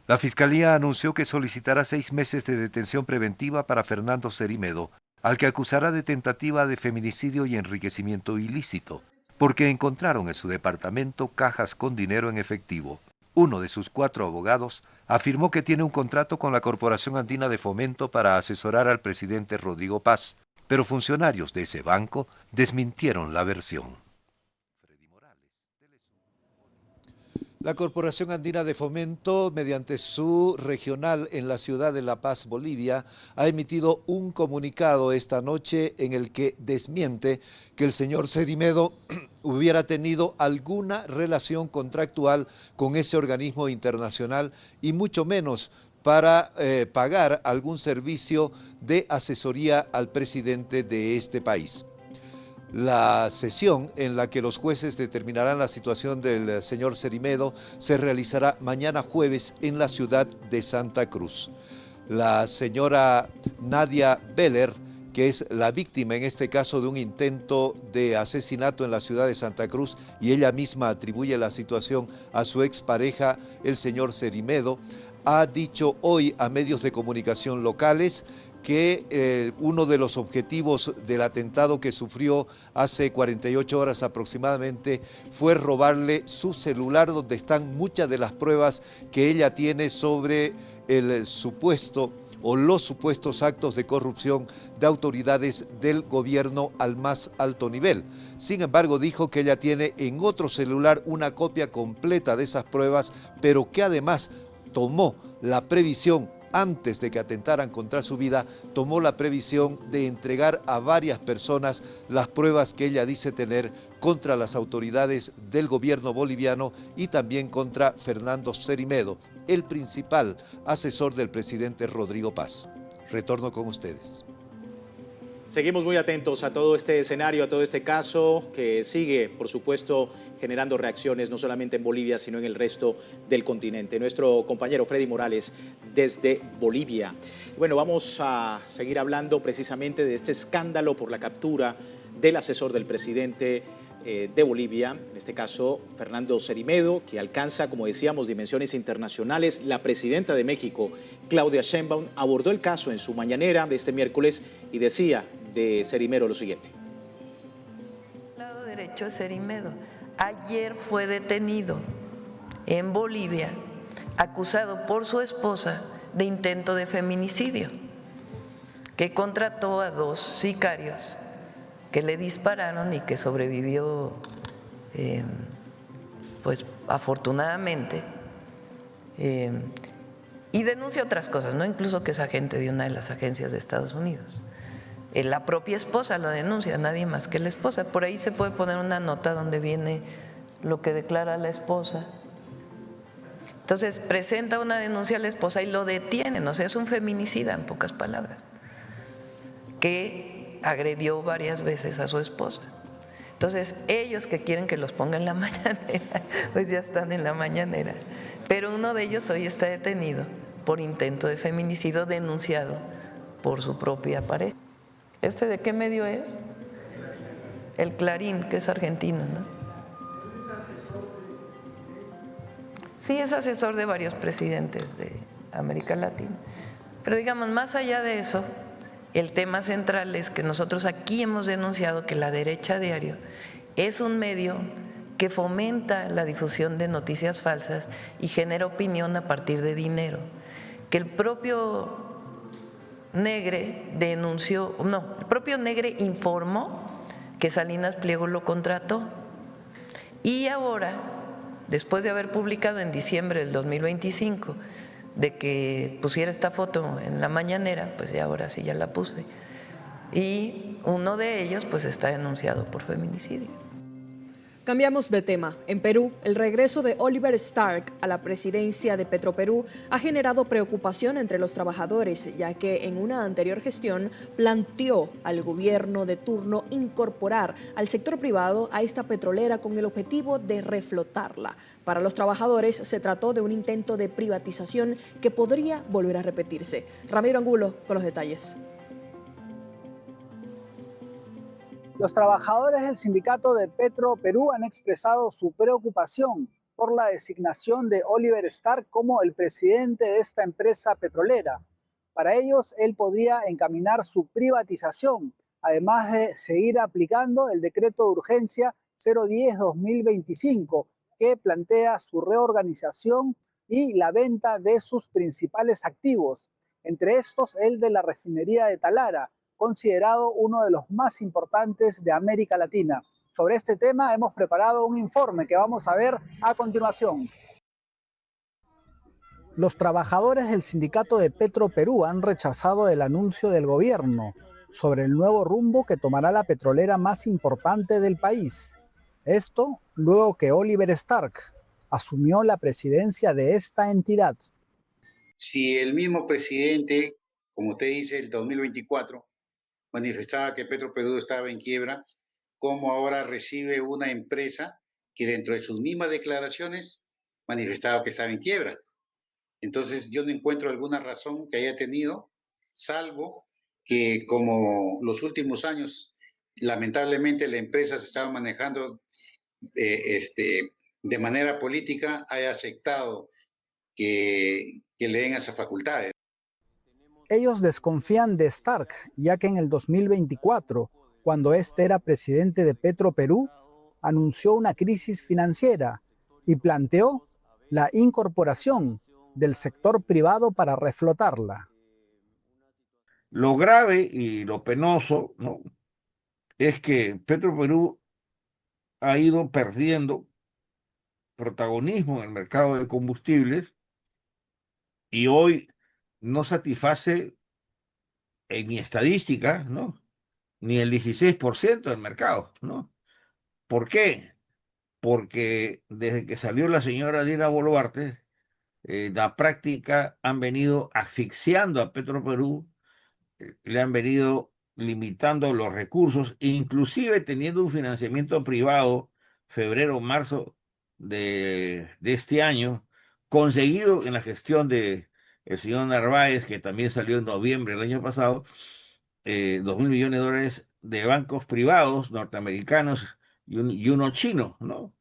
La Fiscalía anunció que solicitará 6 meses de detención preventiva para Fernando Cerimedo, al que acusará de tentativa de feminicidio y enriquecimiento ilícito, porque encontraron en su departamento cajas con dinero en efectivo. Uno de sus 4 abogados afirmó que tiene un contrato con la Corporación Andina de Fomento para asesorar al presidente Rodrigo Paz, pero funcionarios de ese banco desmintieron la versión. La Corporación Andina de Fomento, mediante su regional en la ciudad de La Paz, Bolivia, ha emitido un comunicado esta noche en el que desmiente que el señor Cerimedo hubiera tenido alguna relación contractual con ese organismo internacional y mucho menos para pagar algún servicio de asesoría al presidente de este país. La sesión en la que los jueces determinarán la situación del señor Cerimedo se realizará mañana jueves en la ciudad de Santa Cruz. La señora Nadia Veller, que es la víctima en este caso de un intento de asesinato en la ciudad de Santa Cruz, y ella misma atribuye la situación a su expareja, el señor Cerimedo, ha dicho hoy a medios de comunicación locales que uno de los objetivos del atentado que sufrió hace 48 horas aproximadamente fue robarle su celular, donde están muchas de las pruebas que ella tiene sobre el supuesto o los supuestos actos de corrupción de autoridades del gobierno al más alto nivel. Sin embargo, dijo que ella tiene en otro celular una copia completa de esas pruebas, pero que además tomó la previsión, antes de que atentaran contra su vida, tomó la previsión de entregar a varias personas las pruebas que ella dice tener contra las autoridades del gobierno boliviano y también contra Fernando Cerimedo, el principal asesor del presidente Rodrigo Paz. Retorno con ustedes. Seguimos muy atentos a todo este escenario, a todo este caso que sigue, por supuesto, generando reacciones no solamente en Bolivia, sino en el resto del continente. Nuestro compañero Freddy Morales desde Bolivia. Bueno, vamos a seguir hablando precisamente de este escándalo por la captura del asesor del presidente de Bolivia, en este caso Fernando Cerimedo, que alcanza, como decíamos, dimensiones internacionales. La presidenta de México, Claudia Sheinbaum, abordó el caso en su mañanera de este miércoles y decía de Cerimedo lo siguiente. Lado derecho, Cerimedo ayer fue detenido en Bolivia, acusado por su esposa de intento de feminicidio, que contrató a 2 sicarios que le dispararon y que sobrevivió, pues afortunadamente, y denuncia otras cosas, ¿no? Incluso que es agente de una de las agencias de Estados Unidos. La propia esposa lo denuncia, nadie más que la esposa. Por ahí se puede poner una nota donde viene lo que declara la esposa. Entonces presenta una denuncia a la esposa y lo detienen, o sea, es un feminicida en pocas palabras, que agredió varias veces a su esposa. Entonces, ellos que quieren que los ponga en la mañanera, pues ya están en la mañanera. Pero uno de ellos hoy está detenido por intento de feminicidio denunciado por su propia pared. ¿Este de qué medio es? El Clarín, que es argentino, ¿no? Sí, es asesor de varios presidentes de América Latina. Pero digamos, más allá de eso, el tema central es que nosotros aquí hemos denunciado que La Derecha Diario es un medio que fomenta la difusión de noticias falsas y genera opinión a partir de dinero. Que el propio Negre denunció, no, el propio Negre informó que Salinas Pliego lo contrató. Y ahora, después de haber publicado en diciembre del 2025 de que pusiera esta foto en la mañanera, pues ya ahora sí ya la puse. Y uno de ellos pues está denunciado por feminicidio. Cambiamos de tema. En Perú, el regreso de Oliver Stark a la presidencia de Petroperú ha generado preocupación entre los trabajadores, ya que en una anterior gestión planteó al gobierno de turno incorporar al sector privado a esta petrolera con el objetivo de reflotarla. Para los trabajadores se trató de un intento de privatización que podría volver a repetirse. Ramiro Angulo con los detalles. Los trabajadores del sindicato de Petroperú han expresado su preocupación por la designación de Oliver Stark como el presidente de esta empresa petrolera. Para ellos, él podría encaminar su privatización, además de seguir aplicando el decreto de urgencia 010-2025, que plantea su reorganización y la venta de sus principales activos, entre estos el de la refinería de Talara, considerado uno de los más importantes de América Latina. Sobre este tema hemos preparado un informe que vamos a ver a continuación. Los trabajadores del sindicato de Petroperú han rechazado el anuncio del gobierno sobre el nuevo rumbo que tomará la petrolera más importante del país. Esto luego que Oliver Stark asumió la presidencia de esta entidad. Si el mismo presidente, como usted dice, el 2024, manifestaba que Petroperú estaba en quiebra, ¿cómo ahora recibe una empresa que dentro de sus mismas declaraciones manifestaba que estaba en quiebra? Entonces yo no encuentro alguna razón que haya tenido, salvo que como los últimos años, lamentablemente la empresa se estaba manejando de manera política, haya aceptado que le den esas facultades. Ellos desconfían de Stark, ya que en el 2024, cuando este era presidente de Petroperú, anunció una crisis financiera y planteó la incorporación del sector privado para reflotarla. Lo grave y lo penoso, ¿no?, es que Petroperú ha ido perdiendo protagonismo en el mercado de combustibles y hoy no satisface en mi estadística, ¿no?, ni el 16% del mercado, ¿no? ¿Por qué? Porque desde que salió la señora Dina Boluarte, la práctica han venido asfixiando a Petroperú, le han venido limitando los recursos, inclusive teniendo un financiamiento privado, febrero, marzo de este año, conseguido en la gestión de el señor Narváez, que también salió en noviembre del año pasado, 2.000 millones de dólares de bancos privados norteamericanos y uno chino, ¿no?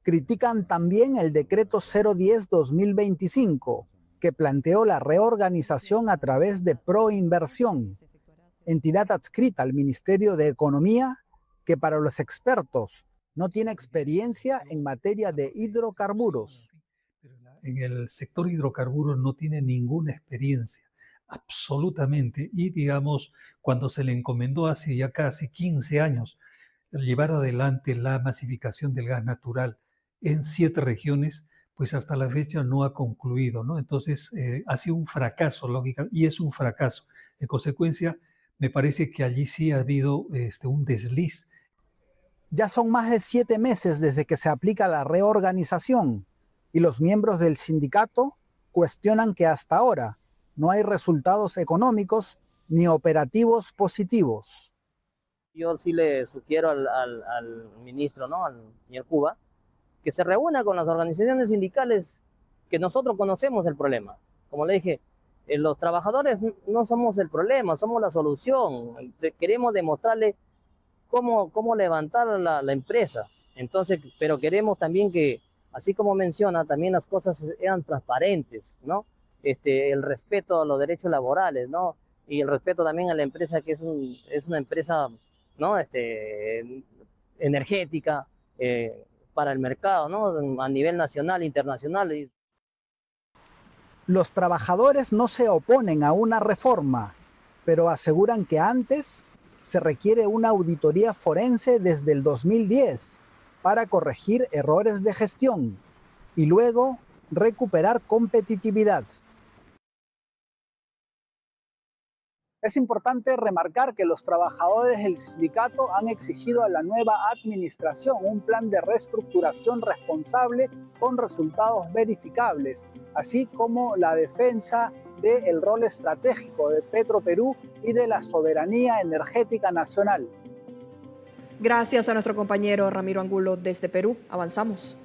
Critican también el decreto 010-2025, que planteó la reorganización a través de Proinversión, entidad adscrita al Ministerio de Economía, que para los expertos no tiene experiencia en materia de hidrocarburos. En el sector hidrocarburos no tiene ninguna experiencia, absolutamente. Y digamos, cuando se le encomendó hace ya casi 15 años llevar adelante la masificación del gas natural en 7 regiones, pues hasta la fecha no ha concluido, ¿no? Entonces ha sido un fracaso, lógica, y es un fracaso. En consecuencia, me parece que allí sí ha habido un desliz. Ya son más de 7 meses desde que se aplica la reorganización y los miembros del sindicato cuestionan que hasta ahora no hay resultados económicos ni operativos positivos. Yo sí le sugiero al ministro, ¿no?, al señor Cuba, que se reúna con las organizaciones sindicales, que nosotros conocemos el problema. Como le dije, los trabajadores no somos el problema, somos la solución. Queremos demostrarle cómo levantar la empresa. Entonces, pero queremos también que, así como menciona, también las cosas sean transparentes, ¿no? El respeto a los derechos laborales, ¿no? Y el respeto también a la empresa, que es una empresa, ¿no? Energética para el mercado, ¿no? A nivel nacional, internacional. Los trabajadores no se oponen a una reforma, pero aseguran que antes se requiere una auditoría forense desde el 2010 para corregir errores de gestión y luego recuperar competitividad. Es importante remarcar que los trabajadores del sindicato han exigido a la nueva administración un plan de reestructuración responsable con resultados verificables, así como la defensa del rol estratégico de Petroperú y de la soberanía energética nacional. Gracias a nuestro compañero Ramiro Angulo desde Perú. Avanzamos.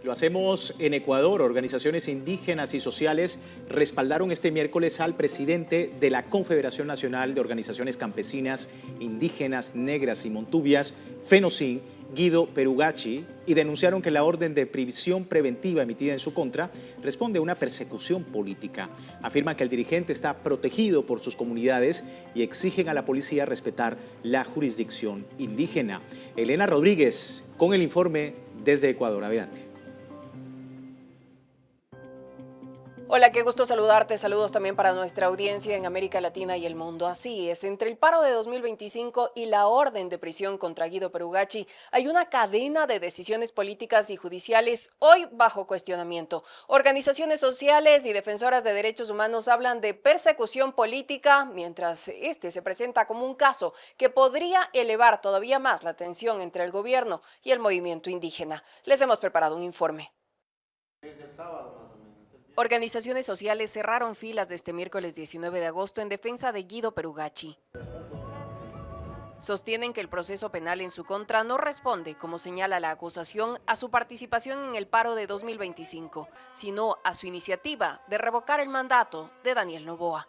Lo hacemos en Ecuador. Organizaciones indígenas y sociales respaldaron este miércoles al presidente de la Confederación Nacional de Organizaciones Campesinas, Indígenas, Negras y Montubias, FENOCIN, Guido Perugachi, y denunciaron que la orden de prisión preventiva emitida en su contra responde a una persecución política. Afirman que el dirigente está protegido por sus comunidades y exigen a la policía respetar la jurisdicción indígena. Elena Rodríguez con el informe desde Ecuador. Adelante. Hola, qué gusto saludarte. Saludos también para nuestra audiencia en América Latina y el mundo. Así es, entre el paro de 2025 y la orden de prisión contra Guido Perugachi hay una cadena de decisiones políticas y judiciales hoy bajo cuestionamiento. Organizaciones sociales y defensoras de derechos humanos hablan de persecución política, mientras este se presenta como un caso que podría elevar todavía más la tensión entre el gobierno y el movimiento indígena. Les hemos preparado un informe. Organizaciones sociales cerraron filas de este miércoles 19 de agosto en defensa de Guido Perugachi. Sostienen que el proceso penal en su contra no responde, como señala la acusación, a su participación en el paro de 2025, sino a su iniciativa de revocar el mandato de Daniel Noboa.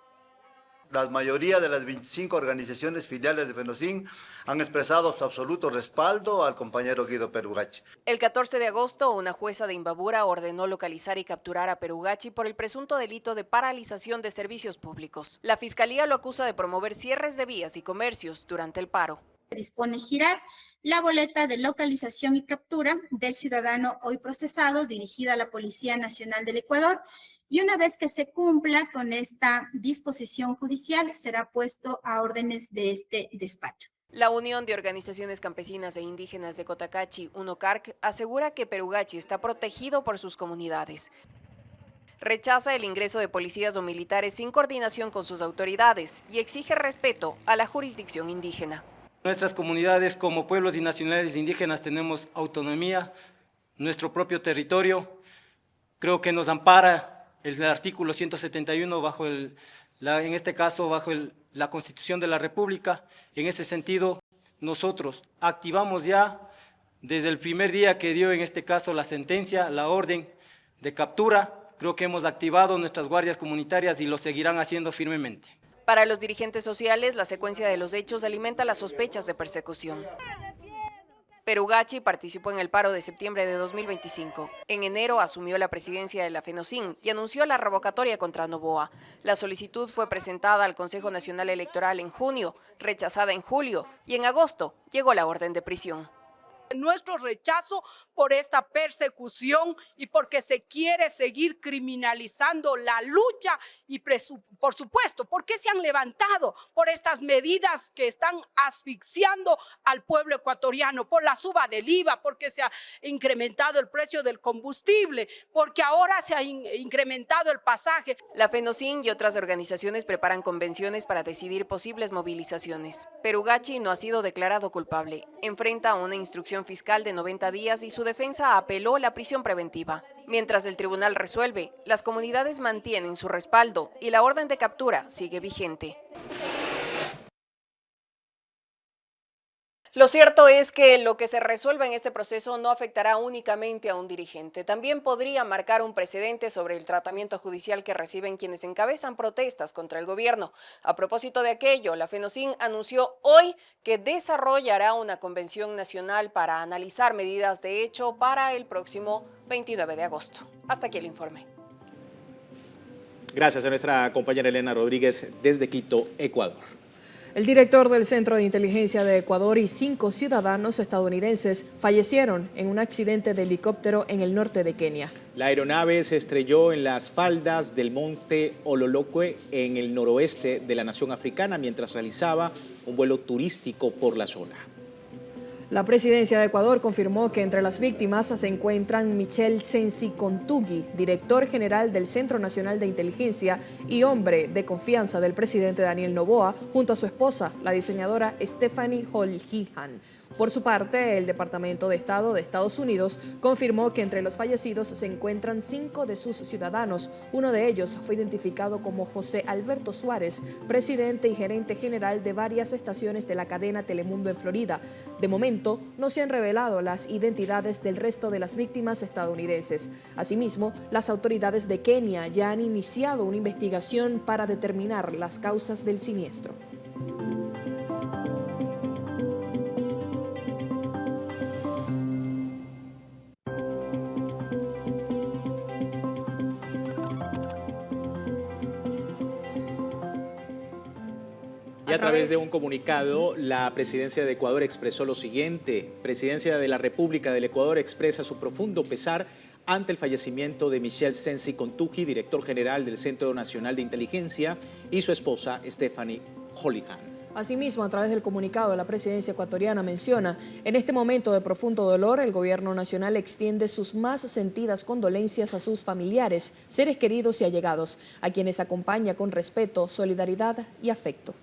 La mayoría de las 25 organizaciones filiales de FENOCIN han expresado su absoluto respaldo al compañero Guido Perugachi. El 14 de agosto, una jueza de Imbabura ordenó localizar y capturar a Perugachi por el presunto delito de paralización de servicios públicos. La Fiscalía lo acusa de promover cierres de vías y comercios durante el paro. Se dispone girar la boleta de localización y captura del ciudadano hoy procesado dirigida a la Policía Nacional del Ecuador. Y una vez que se cumpla con esta disposición judicial, será puesto a órdenes de este despacho. La Unión de Organizaciones Campesinas e Indígenas de Cotacachi, UNOCARC, asegura que Perugachi está protegido por sus comunidades. Rechaza el ingreso de policías o militares sin coordinación con sus autoridades y exige respeto a la jurisdicción indígena. Nuestras comunidades como pueblos y nacionalidades indígenas tenemos autonomía, nuestro propio territorio. Creo que nos ampara el artículo 171 bajo en este caso bajo la Constitución de la República. En ese sentido, nosotros activamos ya desde el primer día que dio en este caso la sentencia, la orden de captura. Creo que hemos activado nuestras guardias comunitarias y lo seguirán haciendo firmemente. Para los dirigentes sociales, la secuencia de los hechos alimenta las sospechas de persecución. Perugachi participó en el paro de septiembre de 2025. En enero asumió la presidencia de la FENOCIN y anunció la revocatoria contra Noboa. La solicitud fue presentada al Consejo Nacional Electoral en junio, rechazada en julio, y en agosto llegó la orden de prisión. Nuestro rechazo por esta persecución y porque se quiere seguir criminalizando la lucha y por supuesto, porque se han levantado por estas medidas que están asfixiando al pueblo ecuatoriano, por la suba del IVA, porque se ha incrementado el precio del combustible, porque ahora se ha incrementado el pasaje. La FENOCIN y otras organizaciones preparan convenciones para decidir posibles movilizaciones. Perugachi no ha sido declarado culpable. Enfrenta una instrucción fiscal de 90 días y su defensa apeló la prisión preventiva. Mientras el tribunal resuelve, las comunidades mantienen su respaldo y la orden de captura sigue vigente. Lo cierto es que lo que se resuelva en este proceso no afectará únicamente a un dirigente. También podría marcar un precedente sobre el tratamiento judicial que reciben quienes encabezan protestas contra el gobierno. A propósito de aquello, la FENOCIN anunció hoy que desarrollará una convención nacional para analizar medidas de hecho para el próximo 29 de agosto. Hasta aquí el informe. Gracias a nuestra compañera Elena Rodríguez desde Quito, Ecuador. El director del Centro de Inteligencia de Ecuador y 5 ciudadanos estadounidenses fallecieron en un accidente de helicóptero en el norte de Kenia. La aeronave se estrelló en las faldas del monte Ololokwe en el noroeste de la nación africana mientras realizaba un vuelo turístico por la zona. La presidencia de Ecuador confirmó que entre las víctimas se encuentran Michel Sensi Contugui, director general del Centro Nacional de Inteligencia y hombre de confianza del presidente Daniel Noboa, junto a su esposa, la diseñadora Stephanie Hollihan. Por su parte, el Departamento de Estado de Estados Unidos confirmó que entre los fallecidos se encuentran 5 de sus ciudadanos. Uno de ellos fue identificado como José Alberto Suárez, presidente y gerente general de varias estaciones de la cadena Telemundo en Florida. De momento, no se han revelado las identidades del resto de las víctimas estadounidenses. Asimismo, las autoridades de Kenia ya han iniciado una investigación para determinar las causas del siniestro. Y a través de un comunicado, la Presidencia de Ecuador expresó lo siguiente. Presidencia de la República del Ecuador expresa su profundo pesar ante el fallecimiento de Michel Sensi Contugui, director general del Centro Nacional de Inteligencia, y su esposa Stephanie Hollihan. Asimismo, a través del comunicado, la presidencia ecuatoriana menciona: en este momento de profundo dolor, el gobierno nacional extiende sus más sentidas condolencias a sus familiares, seres queridos y allegados, a quienes acompaña con respeto, solidaridad y afecto.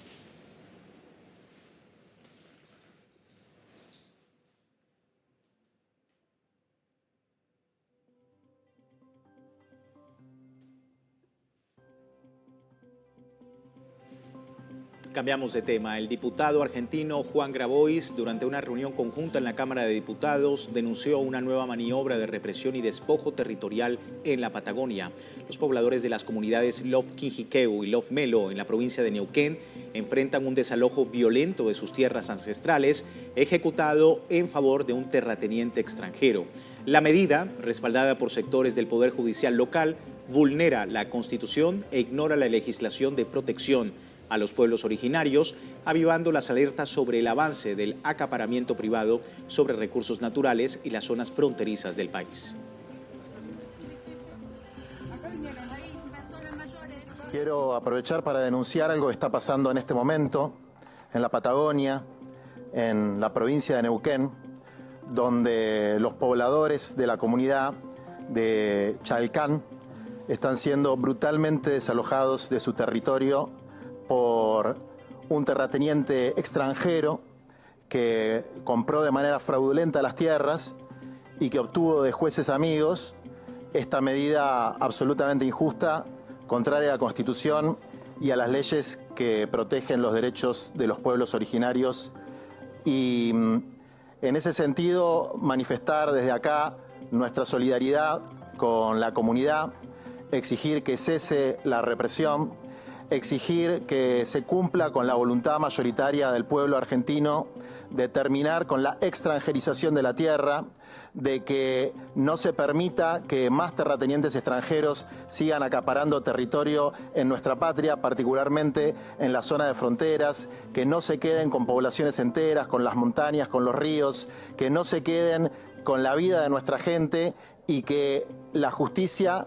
Cambiamos de tema. El diputado argentino Juan Grabois, durante una reunión conjunta en la Cámara de Diputados, denunció una nueva maniobra de represión y despojo territorial en la Patagonia. Los pobladores de las comunidades Lof Quinjiqueu y Lof Melo, en la provincia de Neuquén, enfrentan un desalojo violento de sus tierras ancestrales, ejecutado en favor de un terrateniente extranjero. La medida, respaldada por sectores del Poder Judicial local, vulnera la Constitución e ignora la legislación de protección a los pueblos originarios, avivando las alertas sobre el avance del acaparamiento privado sobre recursos naturales y las zonas fronterizas del país. Quiero aprovechar para denunciar algo que está pasando en este momento en la Patagonia, en la provincia de Neuquén, donde los pobladores de la comunidad de Chalcán están siendo brutalmente desalojados de su territorio por un terrateniente extranjero que compró de manera fraudulenta las tierras y que obtuvo de jueces amigos esta medida absolutamente injusta, contraria a la Constitución y a las leyes que protegen los derechos de los pueblos originarios. Y en ese sentido, manifestar desde acá nuestra solidaridad con la comunidad, exigir que cese la represión, exigir que se cumpla con la voluntad mayoritaria del pueblo argentino de terminar con la extranjerización de la tierra, de que no se permita que más terratenientes extranjeros sigan acaparando territorio en nuestra patria, particularmente en la zona de fronteras, que no se queden con poblaciones enteras, con las montañas, con los ríos, que no se queden con la vida de nuestra gente y que la justicia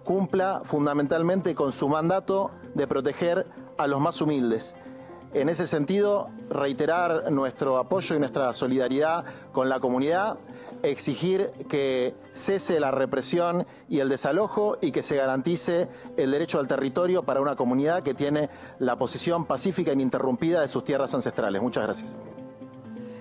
cumpla fundamentalmente con su mandato de proteger a los más humildes. En ese sentido, reiterar nuestro apoyo y nuestra solidaridad con la comunidad, exigir que cese la represión y el desalojo y que se garantice el derecho al territorio para una comunidad que tiene la posesión pacífica e ininterrumpida de sus tierras ancestrales. Muchas gracias.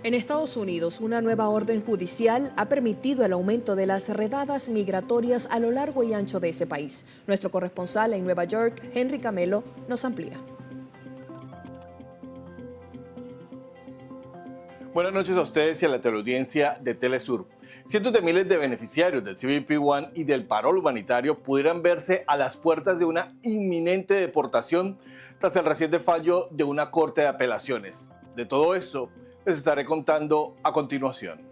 En Estados Unidos, una nueva orden judicial ha permitido el aumento de las redadas migratorias a lo largo y ancho de ese país. Nuestro corresponsal en Nueva York, Henry Camelo, nos amplía. Buenas noches a ustedes y a la teleaudiencia de Telesur. Cientos de miles de beneficiarios del CBP One y del parol humanitario pudieran verse a las puertas de una inminente deportación tras el reciente fallo de una corte de apelaciones. De todo esto les estaré contando a continuación.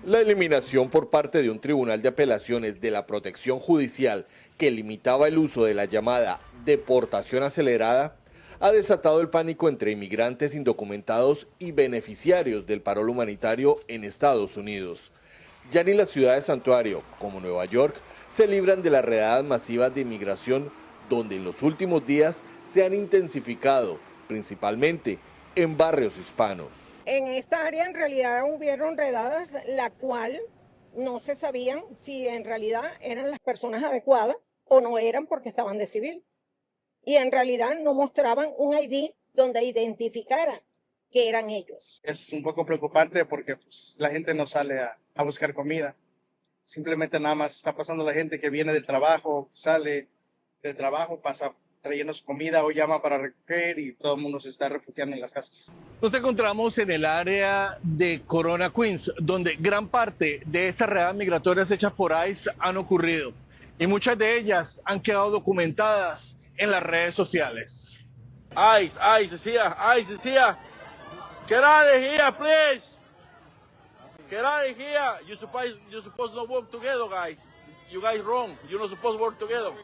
La eliminación por parte de un tribunal de apelaciones de la protección judicial que limitaba el uso de la llamada deportación acelerada ha desatado el pánico entre inmigrantes indocumentados y beneficiarios del parol humanitario en Estados Unidos. Ya ni las ciudades santuario, como Nueva York, se libran de las redadas masivas de inmigración, donde en los últimos días se han intensificado, principalmente en barrios hispanos. En esta área en realidad hubieron redadas, la cual no se sabían si en realidad eran las personas adecuadas o no eran porque estaban de civil. Y en realidad no mostraban un ID donde identificara que eran ellos. Es un poco preocupante porque pues, la gente no sale a buscar comida. Simplemente nada más está pasando la gente que viene del trabajo, sale del trabajo, pasa trayendo su comida o llama para recoger y todo el mundo se está refugiando en las casas. Nos encontramos en el área de Corona, Queens, donde gran parte de estas redadas migratorias hechas por ICE han ocurrido. Y muchas de ellas han quedado documentadas en las redes sociales. ICE is here. Get out of here, please. Get out of here. You're supposed to work together, guys. You guys wrong. You're not supposed to work together.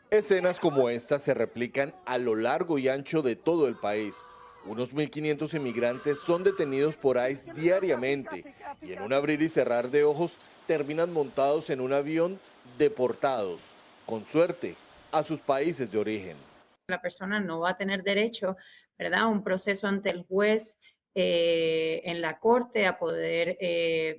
Escenas como estas se replican a lo largo y ancho de todo el país. Unos 1.500 inmigrantes son detenidos por ICE diariamente y en un abrir y cerrar de ojos terminan montados en un avión deportados, con suerte, a sus países de origen. La persona no va a tener derecho, ¿verdad?, a un proceso ante el juez en la corte, a poder,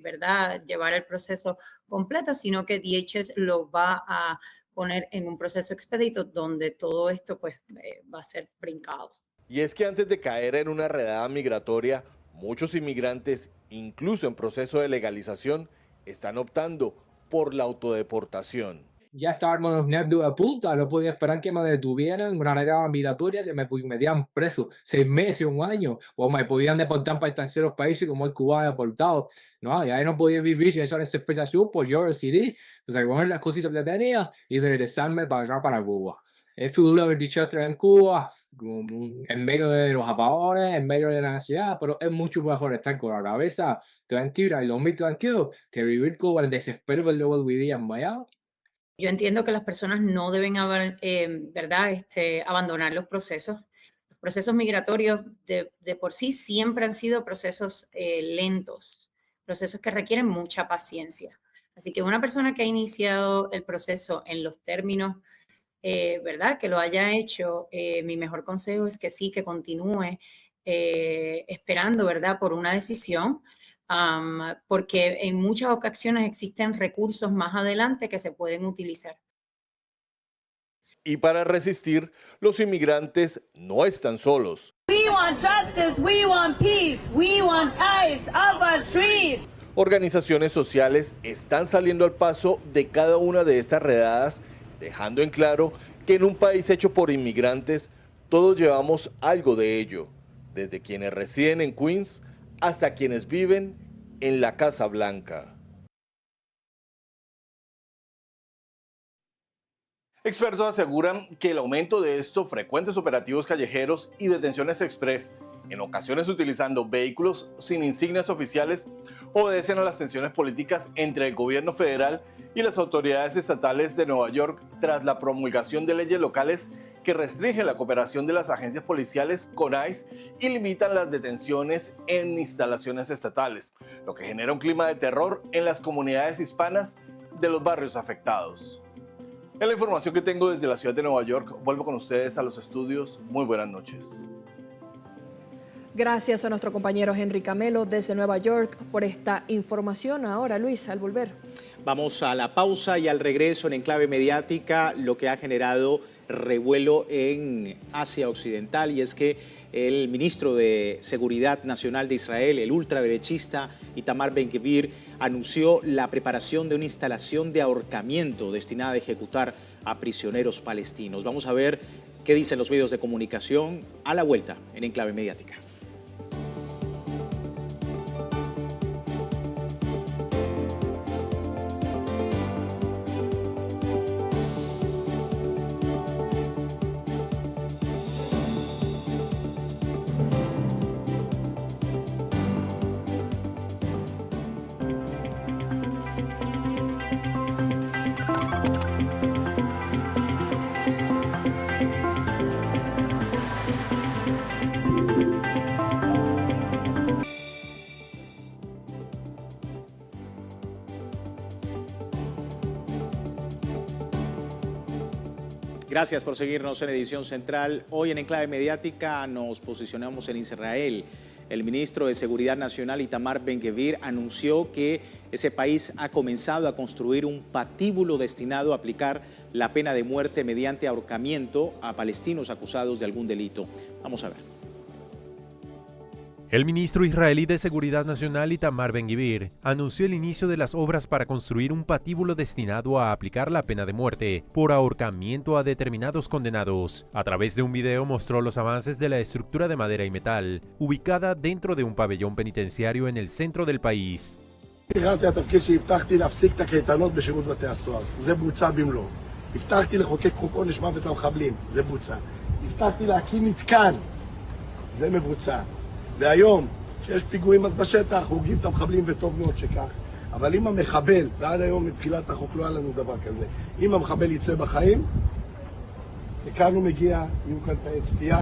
¿verdad?, llevar el proceso completo, sino que DHS lo va a poner en un proceso expedito donde todo esto pues va a ser brincado. Y es que antes de caer en una redada migratoria, muchos inmigrantes, incluso en proceso de legalización, están optando por la autodeportación. Ya estábamos los nervios a punta, no podía esperar que me detuvieran, una redada migratoria, que me metían preso 6 meses, 1 año, o me podían deportar para terceros países como el Cuba deportado. No, ya no podía vivir sin esa desesperación, pues yo decidí recoger las cositas que tenía y regresarme para allá, para Cuba. Es fue haber dicho en Cuba, en medio de los apagones, en medio de la ansiedad, pero es mucho mejor estar con la cabeza tranquila y lo muy tranquilo que vivir con el desespero que luego vivía en Miami. Yo entiendo que las personas no deben ¿verdad?, abandonar los procesos. Los procesos migratorios de por sí siempre han sido procesos lentos, procesos que requieren mucha paciencia. Así que una persona que ha iniciado el proceso en los términos, ¿verdad?, que lo haya hecho, mi mejor consejo es que sí, que continúe esperando, ¿verdad?, por una decisión. Porque en muchas ocasiones existen recursos más adelante que se pueden utilizar. Y para resistir, los inmigrantes no están solos. We want justice, we want peace, we want ICE off our streets. Organizaciones sociales están saliendo al paso de cada una de estas redadas, dejando en claro que en un país hecho por inmigrantes, todos llevamos algo de ello, desde quienes residen en Queens hasta quienes viven en la Casa Blanca. Expertos aseguran que el aumento de estos frecuentes operativos callejeros y detenciones express, en ocasiones utilizando vehículos sin insignias oficiales, obedecen a las tensiones políticas entre el gobierno federal y las autoridades estatales de Nueva York tras la promulgación de leyes locales que restringen la cooperación de las agencias policiales con ICE y limitan las detenciones en instalaciones estatales, lo que genera un clima de terror en las comunidades hispanas de los barrios afectados. Es la información que tengo desde la ciudad de Nueva York. Vuelvo con ustedes a los estudios. Muy buenas noches. Gracias a nuestro compañero Henry Camelo desde Nueva York por esta información. Ahora, Luis, al volver. Vamos a la pausa y al regreso en Enclave Mediática, lo que ha generado revuelo en Asia Occidental, y es que el ministro de Seguridad Nacional de Israel, el ultraderechista Itamar Ben-Gvir, anunció la preparación de una instalación de ahorcamiento destinada a ejecutar a prisioneros palestinos. Vamos a ver ¿Qué dicen los medios de comunicación? A la vuelta en Enclave Mediática. Gracias por seguirnos en Edición Central. Hoy en Enclave Mediática nos posicionamos en Israel. El ministro de Seguridad Nacional, Itamar Ben-Gvir, anunció que ese país ha comenzado a construir un patíbulo destinado a aplicar la pena de muerte mediante ahorcamiento a palestinos acusados de algún delito. Vamos a ver. El ministro israelí de Seguridad Nacional, Itamar Ben-Gvir, anunció el inicio de las obras para construir un patíbulo destinado a aplicar la pena de muerte por ahorcamiento a determinados condenados. A través de un video mostró los avances de la estructura de madera y metal, ubicada dentro de un pabellón penitenciario en el centro del país. והיום, שיש פיגועים אז בשטח, הורגים את המחבלים וטוב מאוד שכך. אבל אם המחבל, ועד היום מתחילת החוק לא היה לנו דבר כזה, אם המחבל יצא בחיים, וכאן הוא מגיע, יהיו כאן תאי צפייה.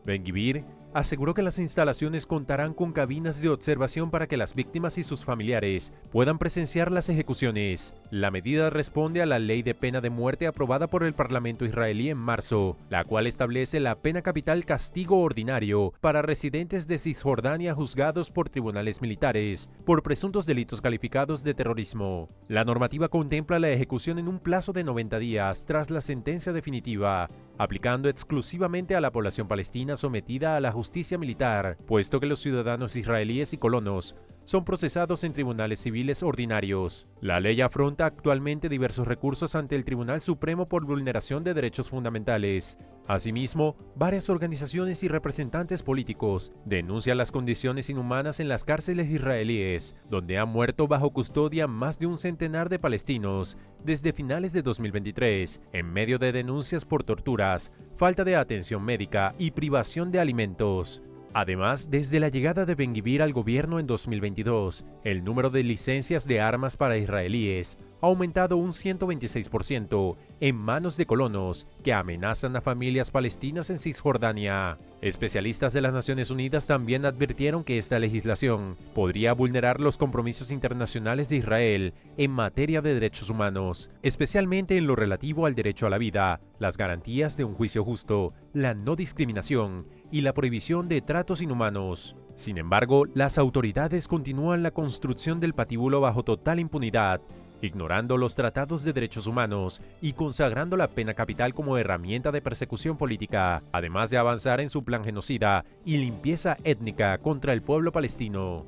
Ben-Gvir aseguró que las instalaciones contarán con cabinas de observación para que las víctimas y sus familiares puedan presenciar las ejecuciones. La medida responde a la ley de pena de muerte aprobada por el Parlamento israelí en marzo, la cual establece la pena capital castigo ordinario para residentes de Cisjordania juzgados por tribunales militares por presuntos delitos calificados de terrorismo. La normativa contempla la ejecución en un plazo de 90 días tras la sentencia definitiva, aplicando exclusivamente a la población palestina sometida a la justicia militar, puesto que los ciudadanos israelíes y colonos son procesados en tribunales civiles ordinarios. La ley afronta actualmente diversos recursos ante el Tribunal Supremo por vulneración de derechos fundamentales. Asimismo, varias organizaciones y representantes políticos denuncian las condiciones inhumanas en las cárceles israelíes, donde han muerto bajo custodia más de un centenar de palestinos desde finales de 2023, en medio de denuncias por torturas, falta de atención médica y privación de alimentos. Además, desde la llegada de Ben-Gvir al gobierno en 2022, el número de licencias de armas para israelíes ha aumentado un 126% en manos de colonos que amenazan a familias palestinas en Cisjordania. Especialistas de las Naciones Unidas también advirtieron que esta legislación podría vulnerar los compromisos internacionales de Israel en materia de derechos humanos, especialmente en lo relativo al derecho a la vida, las garantías de un juicio justo, la no discriminación y la prohibición de tratos inhumanos. Sin embargo, las autoridades continúan la construcción del patíbulo bajo total impunidad, ignorando los tratados de derechos humanos y consagrando la pena capital como herramienta de persecución política, además de avanzar en su plan genocida y limpieza étnica contra el pueblo palestino.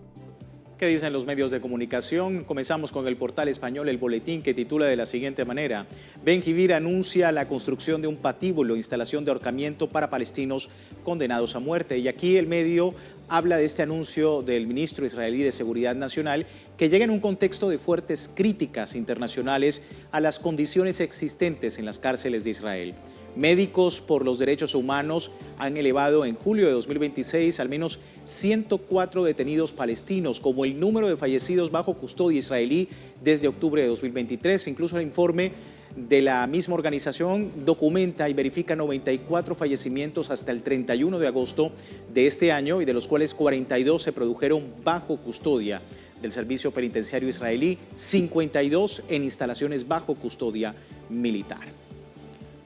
¿Qué dicen los medios de comunicación? Comenzamos con el portal español El Boletín, que titula de la siguiente manera: Ben-Gvir anuncia la construcción de un patíbulo, instalación de ahorcamiento para palestinos condenados a muerte. Y aquí el medio habla de este anuncio del ministro israelí de Seguridad Nacional, que llega en un contexto de fuertes críticas internacionales a las condiciones existentes en las cárceles de Israel. Médicos por los Derechos Humanos han elevado en julio de 2026 al menos 104 detenidos palestinos, como el número de fallecidos bajo custodia israelí desde octubre de 2023. Incluso el informe de la misma organización documenta y verifica 94 fallecimientos hasta el 31 de agosto de este año, y de los cuales 42 se produjeron bajo custodia del servicio penitenciario israelí, 52 en instalaciones bajo custodia militar.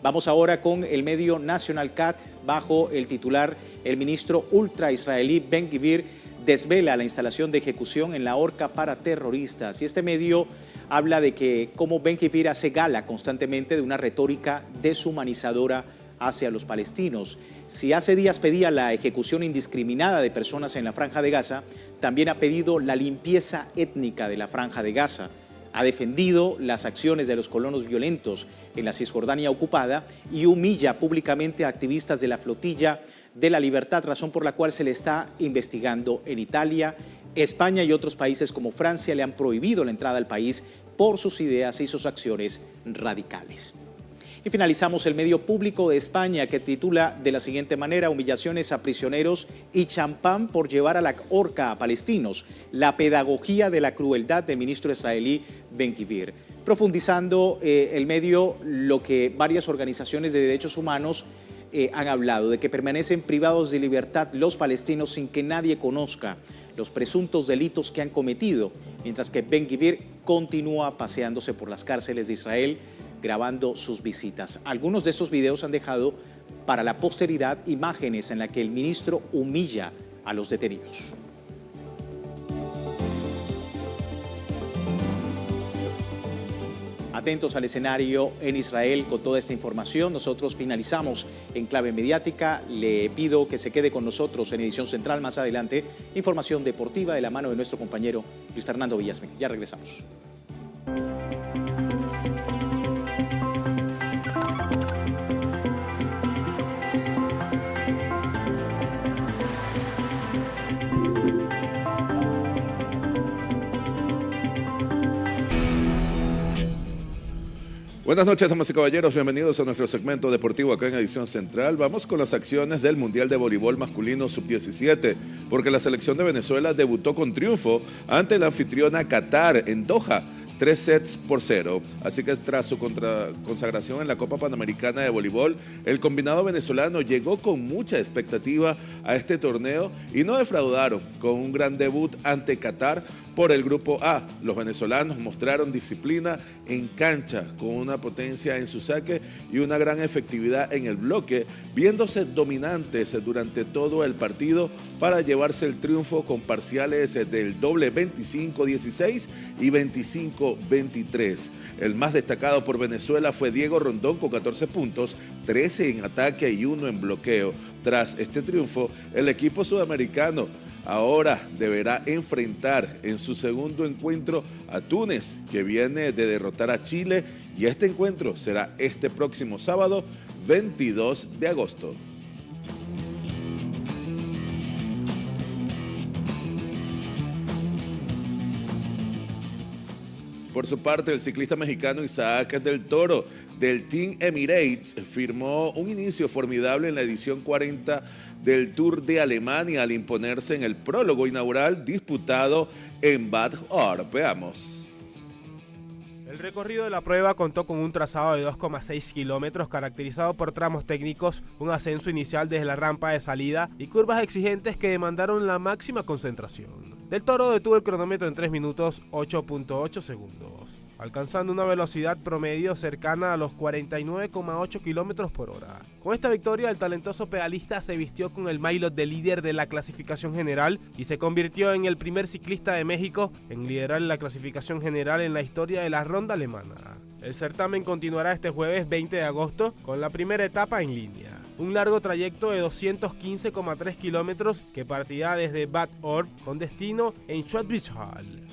Vamos ahora con el medio National Cat, bajo el titular: el ministro ultra israelí Ben-Gvir desvela la instalación de ejecución en la horca para terroristas. Y este medio habla de que cómo Ben-Gvir hace gala constantemente de una retórica deshumanizadora hacia los palestinos. Si hace días pedía la ejecución indiscriminada de personas en la Franja de Gaza, también ha pedido la limpieza étnica de la Franja de Gaza. Ha defendido las acciones de los colonos violentos en la Cisjordania ocupada y humilla públicamente a activistas de la Flotilla de la Libertad, razón por la cual se le está investigando en Italia. España y otros países como Francia le han prohibido la entrada al país por sus ideas y sus acciones radicales. Y finalizamos el medio público de España, que titula de la siguiente manera: humillaciones a prisioneros y champán por llevar a la horca a palestinos. La pedagogía de la crueldad del ministro israelí Ben-Gvir. Profundizando el medio lo que varias organizaciones de derechos humanos han hablado, de que permanecen privados de libertad los palestinos sin que nadie conozca los presuntos delitos que han cometido, mientras que Ben-Gvir continúa paseándose por las cárceles de Israel, grabando sus visitas. Algunos de estos videos han dejado para la posteridad imágenes en las que el ministro humilla a los detenidos. Atentos al escenario en Israel con toda esta información. Nosotros finalizamos en Clave Mediática. Le pido que se quede con nosotros en edición central más adelante. Información deportiva de la mano de nuestro compañero Luis Fernando Villasmil. Ya regresamos. Buenas noches, damas y caballeros, bienvenidos a nuestro segmento deportivo acá en Edición Central. Vamos con las acciones del Mundial de Voleibol Masculino Sub-17, porque la selección de Venezuela debutó con triunfo ante la anfitriona Qatar en Doha, 3-0. Así que tras su consagración en la Copa Panamericana de Voleibol, el combinado venezolano llegó con mucha expectativa a este torneo y no defraudaron con un gran debut ante Qatar por el Grupo A. Los venezolanos mostraron disciplina en cancha, con una potencia en su saque y una gran efectividad en el bloque, viéndose dominantes durante todo el partido para llevarse el triunfo con parciales del doble 25-16 y 25-23. El más destacado por Venezuela fue Diego Rondón con 14 puntos, 13 en ataque y 1 en bloqueo. Tras este triunfo, el equipo sudamericano ahora deberá enfrentar en su segundo encuentro a Túnez, que viene de derrotar a Chile, y este encuentro será este próximo sábado 22 de agosto. Por su parte, el ciclista mexicano Isaac del Toro del Team Emirates firmó un inicio formidable en la edición 40 del Tour de Alemania al imponerse en el prólogo inaugural disputado en Bad Orb. Veamos. El recorrido de la prueba contó con un trazado de 2,6 kilómetros caracterizado por tramos técnicos, un ascenso inicial desde la rampa de salida y curvas exigentes que demandaron la máxima concentración. Del Toro detuvo el cronómetro en 3 minutos 8.8 segundos, alcanzando una velocidad promedio cercana a los 49,8 kilómetros por hora. Con esta victoria, el talentoso pedalista se vistió con el maillot de líder de la clasificación general y se convirtió en el primer ciclista de México en liderar la clasificación general en la historia de la ronda alemana. El certamen continuará este jueves 20 de agosto con la primera etapa en línea. Un largo trayecto de 215,3 kilómetros que partirá desde Bad Orb con destino en Schwarzwald.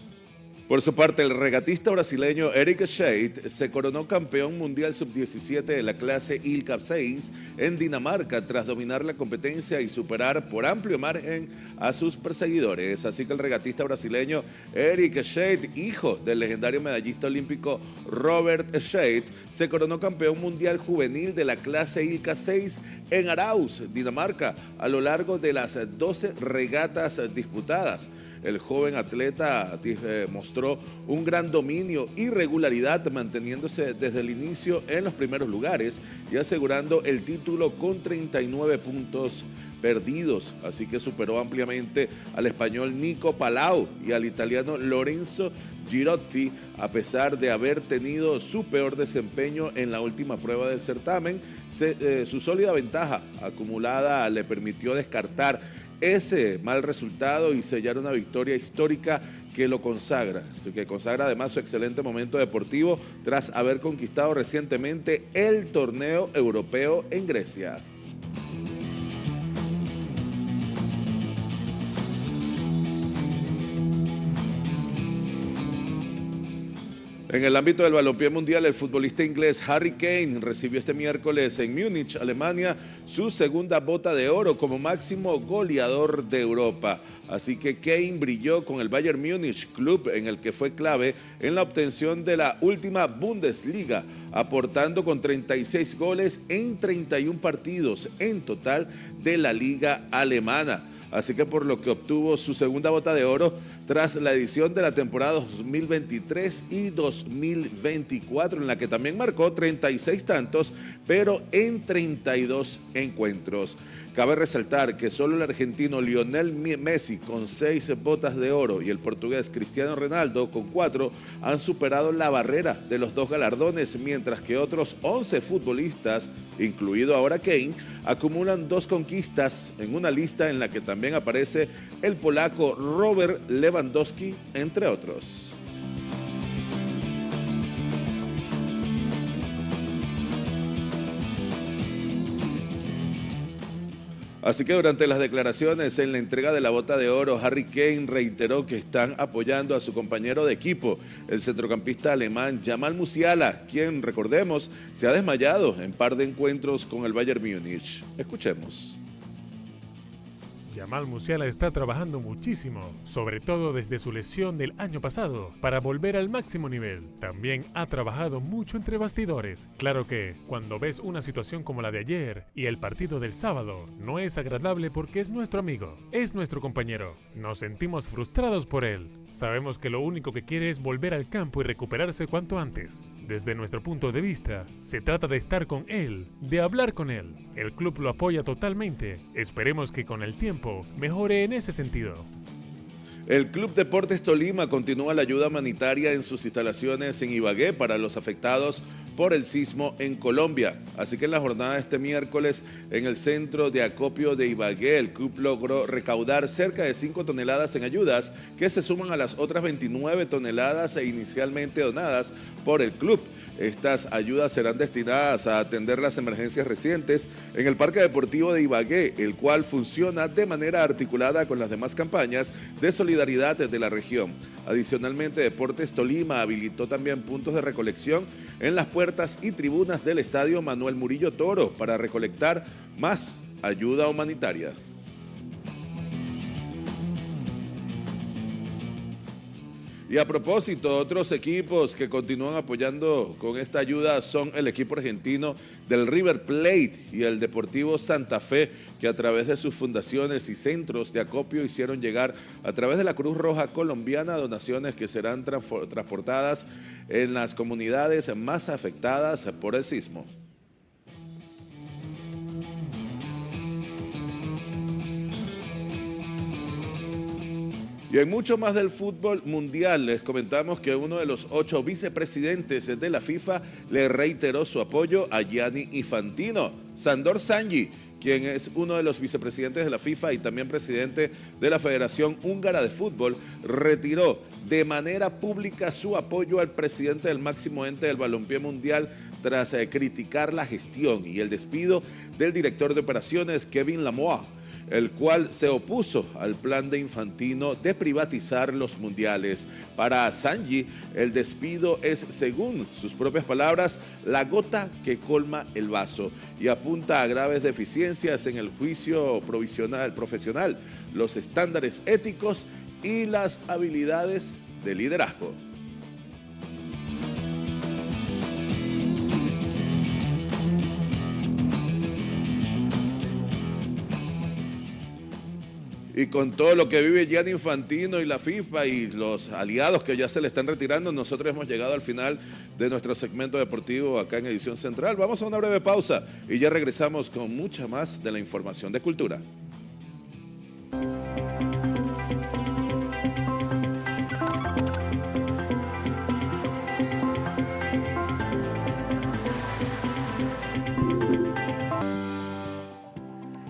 Por su parte, el regatista brasileño Eric Scheidt se coronó campeón mundial sub-17 de la clase ILCAP 6 en Dinamarca tras dominar la competencia y superar por amplio margen a sus perseguidores. Así que el regatista brasileño Eric Scheidt, hijo del legendario medallista olímpico Robert Scheidt, se coronó campeón mundial juvenil de la clase ILCA 6 en Aarhus, Dinamarca, a lo largo de las 12 regatas disputadas. El joven atleta mostró un gran dominio y regularidad, manteniéndose desde el inicio en los primeros lugares y asegurando el título con 39 puntos perdidos. Así que superó ampliamente al español Nico Palau y al italiano Lorenzo Girotti, a pesar de haber tenido su peor desempeño en la última prueba del certamen. Su sólida ventaja acumulada le permitió descartar ese mal resultado y sellar una victoria histórica que lo consagra, además su excelente momento deportivo tras haber conquistado recientemente el torneo europeo en Grecia. En el ámbito del balompié mundial, el futbolista inglés Harry Kane recibió este miércoles en Múnich, Alemania, su segunda bota de oro como máximo goleador de Europa. Así que Kane brilló con el Bayern Múnich, club en el que fue clave en la obtención de la última Bundesliga, aportando con 36 goles en 31 partidos en total de la liga alemana. Así que por lo que obtuvo su segunda bota de oro tras la edición de la temporada 2023 y 2024, en la que también marcó 36 tantos, pero en 32 encuentros. Cabe resaltar que solo el argentino Lionel Messi con 6 botas de oro y el portugués Cristiano Ronaldo con 4 han superado la barrera de los 2 galardones, mientras que otros 11 futbolistas, incluido ahora Kane, acumulan 2 conquistas en una lista en la que también aparece el polaco Robert Lewandowski, entre otros. Así que durante las declaraciones en la entrega de la bota de oro, Harry Kane reiteró que están apoyando a su compañero de equipo, el centrocampista alemán Jamal Musiala, quien, recordemos, se ha desmayado en par de encuentros con el Bayern Múnich. Escuchemos. Jamal Musiala está trabajando muchísimo, sobre todo desde su lesión del año pasado, para volver al máximo nivel. También ha trabajado mucho entre bastidores. Claro que, cuando ves una situación como la de ayer y el partido del sábado, no es agradable porque es nuestro amigo, es nuestro compañero. Nos sentimos frustrados por él. Sabemos que lo único que quiere es volver al campo y recuperarse cuanto antes. Desde nuestro punto de vista, se trata de estar con él, de hablar con él. El club lo apoya totalmente. Esperemos que con el tiempo mejore en ese sentido. El Club Deportes Tolima continúa la ayuda humanitaria en sus instalaciones en Ibagué para los afectados por el sismo en Colombia. Así que en la jornada de este miércoles, en el centro de acopio de Ibagué, el club logró recaudar cerca de 5 toneladas en ayudas, que se suman a las otras 29 toneladas inicialmente donadas por el club. Estas ayudas serán destinadas a atender las emergencias recientes en el Parque Deportivo de Ibagué, el cual funciona de manera articulada con las demás campañas de solidaridad de la región. Adicionalmente, Deportes Tolima habilitó también puntos de recolección en las puertas y tribunas del Estadio Manuel Murillo Toro para recolectar más ayuda humanitaria. Y a propósito, otros equipos que continúan apoyando con esta ayuda son el equipo argentino del River Plate y el Deportivo Santa Fe, que a través de sus fundaciones y centros de acopio hicieron llegar a través de la Cruz Roja Colombiana donaciones que serán transportadas en las comunidades más afectadas por el sismo. Y en mucho más del fútbol mundial, les comentamos que uno de los 8 vicepresidentes de la FIFA le reiteró su apoyo a Gianni Infantino. Sandor Sanji, quien es uno de los vicepresidentes de la FIFA y también presidente de la Federación Húngara de Fútbol, retiró de manera pública su apoyo al presidente del máximo ente del balompié mundial tras criticar la gestión y el despido del director de operaciones Kevin Lamoa, el cual se opuso al plan de Infantino de privatizar los mundiales. Para Sanji, el despido es, según sus propias palabras, la gota que colma el vaso y apunta a graves deficiencias en el juicio profesional, los estándares éticos y las habilidades de liderazgo. Y con todo lo que vive Gianni Infantino y la FIFA y los aliados que ya se le están retirando, nosotros hemos llegado al final de nuestro segmento deportivo acá en Edición Central. Vamos a una breve pausa y ya regresamos con mucha más de la información de cultura.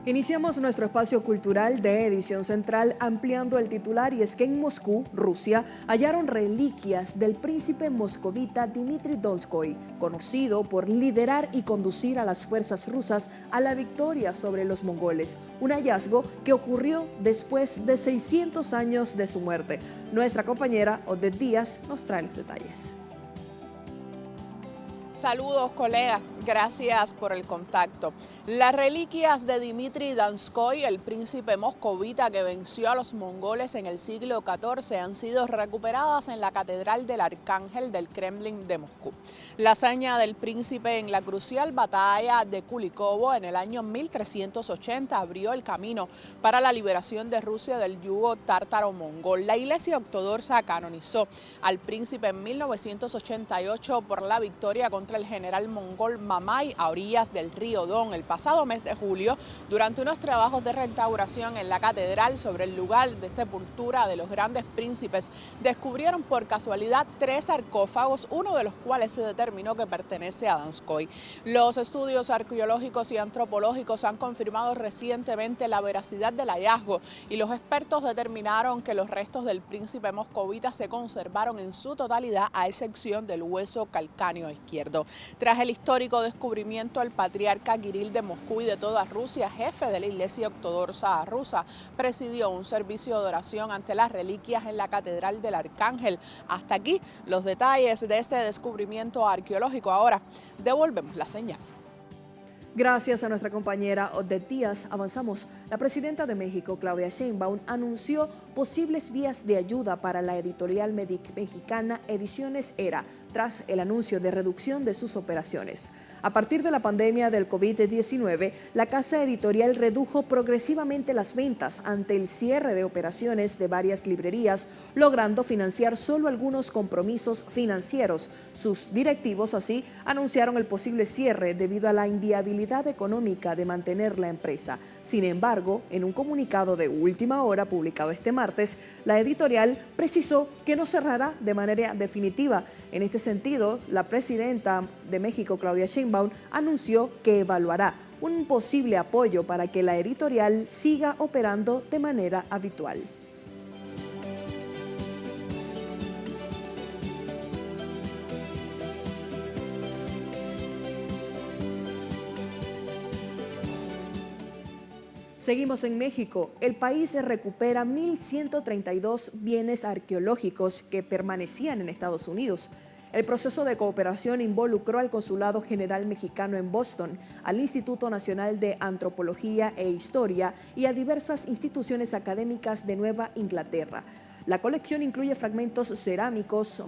Iniciamos nuestro espacio cultural de Edición Central ampliando el titular, y es que en Moscú, Rusia, hallaron reliquias del príncipe moscovita Dmitri Donskoy, conocido por liderar y conducir a las fuerzas rusas a la victoria sobre los mongoles, un hallazgo que ocurrió después de 600 años de su muerte. Nuestra compañera Odette Díaz nos trae los detalles. Saludos, colegas. Gracias por el contacto. Las reliquias de Dmitri Donskoi, el príncipe moscovita que venció a los mongoles en el siglo XIV, han sido recuperadas en la Catedral del Arcángel del Kremlin de Moscú. La hazaña del príncipe en la crucial batalla de Kulikovo en el año 1380 abrió el camino para la liberación de Rusia del yugo tártaro-mongol. La Iglesia Ortodoxa canonizó al príncipe en 1988 por la victoria contra el general mongol Mamai a orillas del río Don el pasado mes de julio durante unos trabajos de restauración en la catedral sobre el lugar de sepultura de los grandes príncipes. Descubrieron por casualidad 3 sarcófagos, uno de los cuales se determinó que pertenece a Donskoi. Los estudios arqueológicos y antropológicos han confirmado recientemente la veracidad del hallazgo y los expertos determinaron que los restos del príncipe moscovita se conservaron en su totalidad a excepción del hueso calcáneo izquierdo. Tras el histórico descubrimiento, el patriarca Kirill de Moscú y de toda Rusia, jefe de la Iglesia Ortodoxa rusa, presidió un servicio de oración ante las reliquias en la Catedral del Arcángel. Hasta aquí los detalles de este descubrimiento arqueológico. Ahora devolvemos la señal. Gracias a nuestra compañera Odette Díaz, avanzamos. La presidenta de México, Claudia Sheinbaum, anunció posibles vías de ayuda para la editorial mexicana Ediciones Era, tras el anuncio de reducción de sus operaciones. A partir de la pandemia del COVID-19, la casa editorial redujo progresivamente las ventas ante el cierre de operaciones de varias librerías, logrando financiar solo algunos compromisos financieros. Sus directivos así anunciaron el posible cierre debido a la inviabilidad económica de mantener la empresa. Sin embargo, en un comunicado de última hora publicado este martes, la editorial precisó que no cerrará de manera definitiva. En este sentido, la presidenta de México, Claudia Sheinbaum, anunció que evaluará un posible apoyo para que la editorial siga operando de manera habitual. Seguimos en México. El país recupera 1.132 bienes arqueológicos que permanecían en Estados Unidos. El proceso de cooperación involucró al Consulado General Mexicano en Boston, al Instituto Nacional de Antropología e Historia y a diversas instituciones académicas de Nueva Inglaterra. La colección incluye fragmentos cerámicos,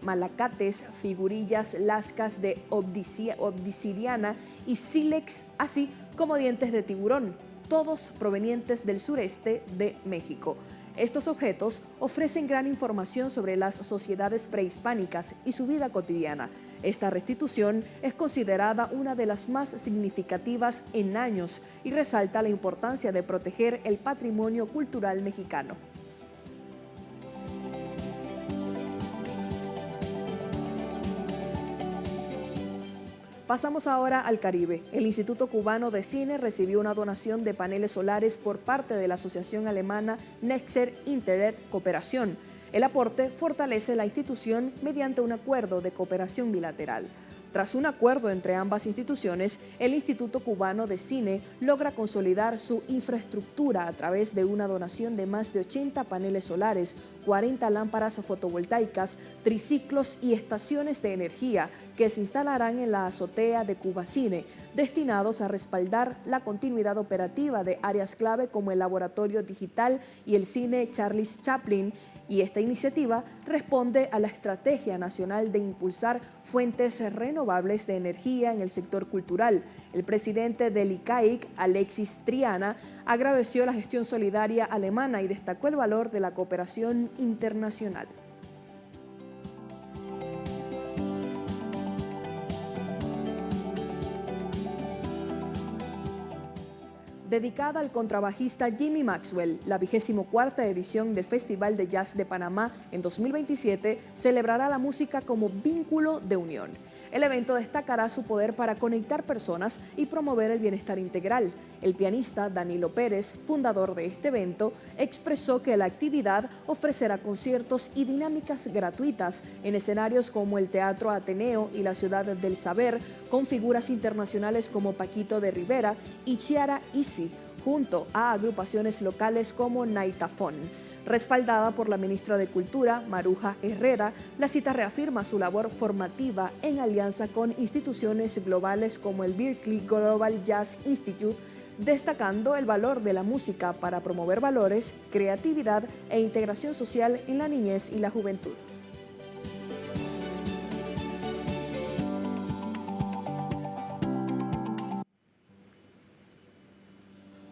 malacates, figurillas, lascas de obsidiana y sílex, así como dientes de tiburón, todos provenientes del sureste de México. Estos objetos ofrecen gran información sobre las sociedades prehispánicas y su vida cotidiana. Esta restitución es considerada una de las más significativas en años y resalta la importancia de proteger el patrimonio cultural mexicano. Pasamos ahora al Caribe. El Instituto Cubano de Cine recibió una donación de paneles solares por parte de la asociación alemana Nexer Internet Cooperación. El aporte fortalece la institución mediante un acuerdo de cooperación bilateral. Tras un acuerdo entre ambas instituciones, el Instituto Cubano de Cine logra consolidar su infraestructura a través de una donación de más de 80 paneles solares, 40 lámparas fotovoltaicas, triciclos y estaciones de energía que se instalarán en la azotea de Cuba Cine, destinados a respaldar la continuidad operativa de áreas clave como el laboratorio digital y el cine Charles Chaplin. Y esta iniciativa responde a la Estrategia Nacional de Impulsar Fuentes Renovables de Energía en el sector cultural. El presidente del ICAIC, Alexis Triana, agradeció la gestión solidaria alemana y destacó el valor de la cooperación internacional. Dedicada al contrabajista Jimmy Maxwell, la 24ª edición del Festival de Jazz de Panamá en 2027 celebrará la música como vínculo de unión. El evento destacará su poder para conectar personas y promover el bienestar integral. El pianista Danilo Pérez, fundador de este evento, expresó que la actividad ofrecerá conciertos y dinámicas gratuitas en escenarios como el Teatro Ateneo y la Ciudad del Saber, con figuras internacionales como Paquito de Rivera y Chiara Isi, junto a agrupaciones locales como Naitafón. Respaldada por la ministra de Cultura, Maruja Herrera, la cita reafirma su labor formativa en alianza con instituciones globales como el Berklee Global Jazz Institute, destacando el valor de la música para promover valores, creatividad e integración social en la niñez y la juventud.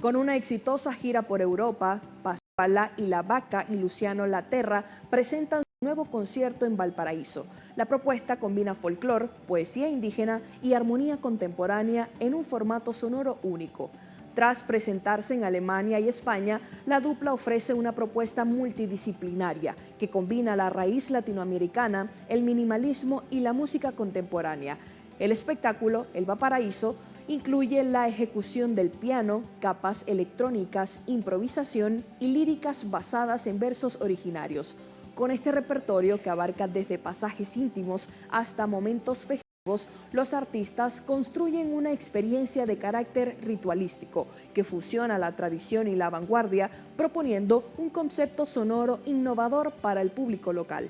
Con una exitosa gira por Europa, Pascuala y La Vaca y Luciano Laterra presentan su nuevo concierto en Valparaíso. La propuesta combina folclore, poesía indígena y armonía contemporánea en un formato sonoro único. Tras presentarse en Alemania y España, la dupla ofrece una propuesta multidisciplinaria que combina la raíz latinoamericana, el minimalismo y la música contemporánea. El espectáculo, El Valparaíso, incluye la ejecución del piano, capas electrónicas, improvisación y líricas basadas en versos originarios. Con este repertorio que abarca desde pasajes íntimos hasta momentos festivos, los artistas construyen una experiencia de carácter ritualístico que fusiona la tradición y la vanguardia, proponiendo un concepto sonoro innovador para el público local.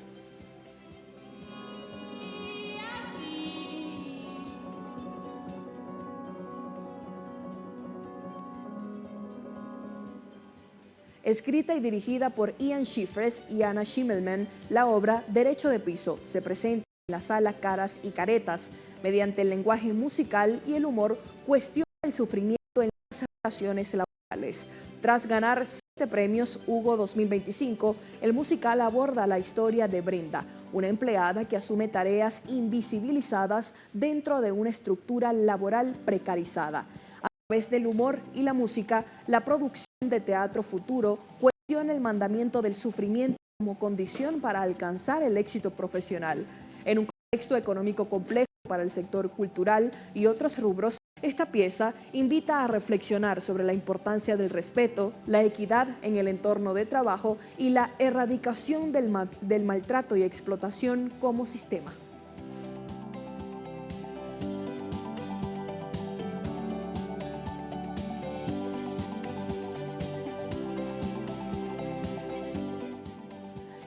Escrita y dirigida por Ian Schiffres y Anna Schimmelman, la obra Derecho de Piso se presenta en la sala Caras y Caretas. Mediante el lenguaje musical y el humor, cuestiona el sufrimiento en las relaciones laborales. Tras ganar 7 premios Hugo 2025, el musical aborda la historia de Brenda, una empleada que asume tareas invisibilizadas dentro de una estructura laboral precarizada. A través del humor y la música, la producción de Teatro Futuro cuestiona el mandamiento del sufrimiento como condición para alcanzar el éxito profesional. En un contexto económico complejo para el sector cultural y otros rubros, esta pieza invita a reflexionar sobre la importancia del respeto, la equidad en el entorno de trabajo y la erradicación del maltrato y explotación como sistema.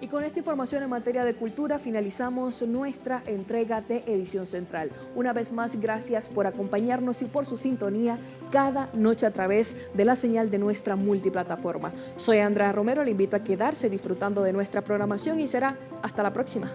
Y con esta información en materia de cultura finalizamos nuestra entrega de Edición Central. Una vez más, gracias por acompañarnos y por su sintonía cada noche a través de la señal de nuestra multiplataforma. Soy Andrea Romero, le invito a quedarse disfrutando de nuestra programación y será hasta la próxima.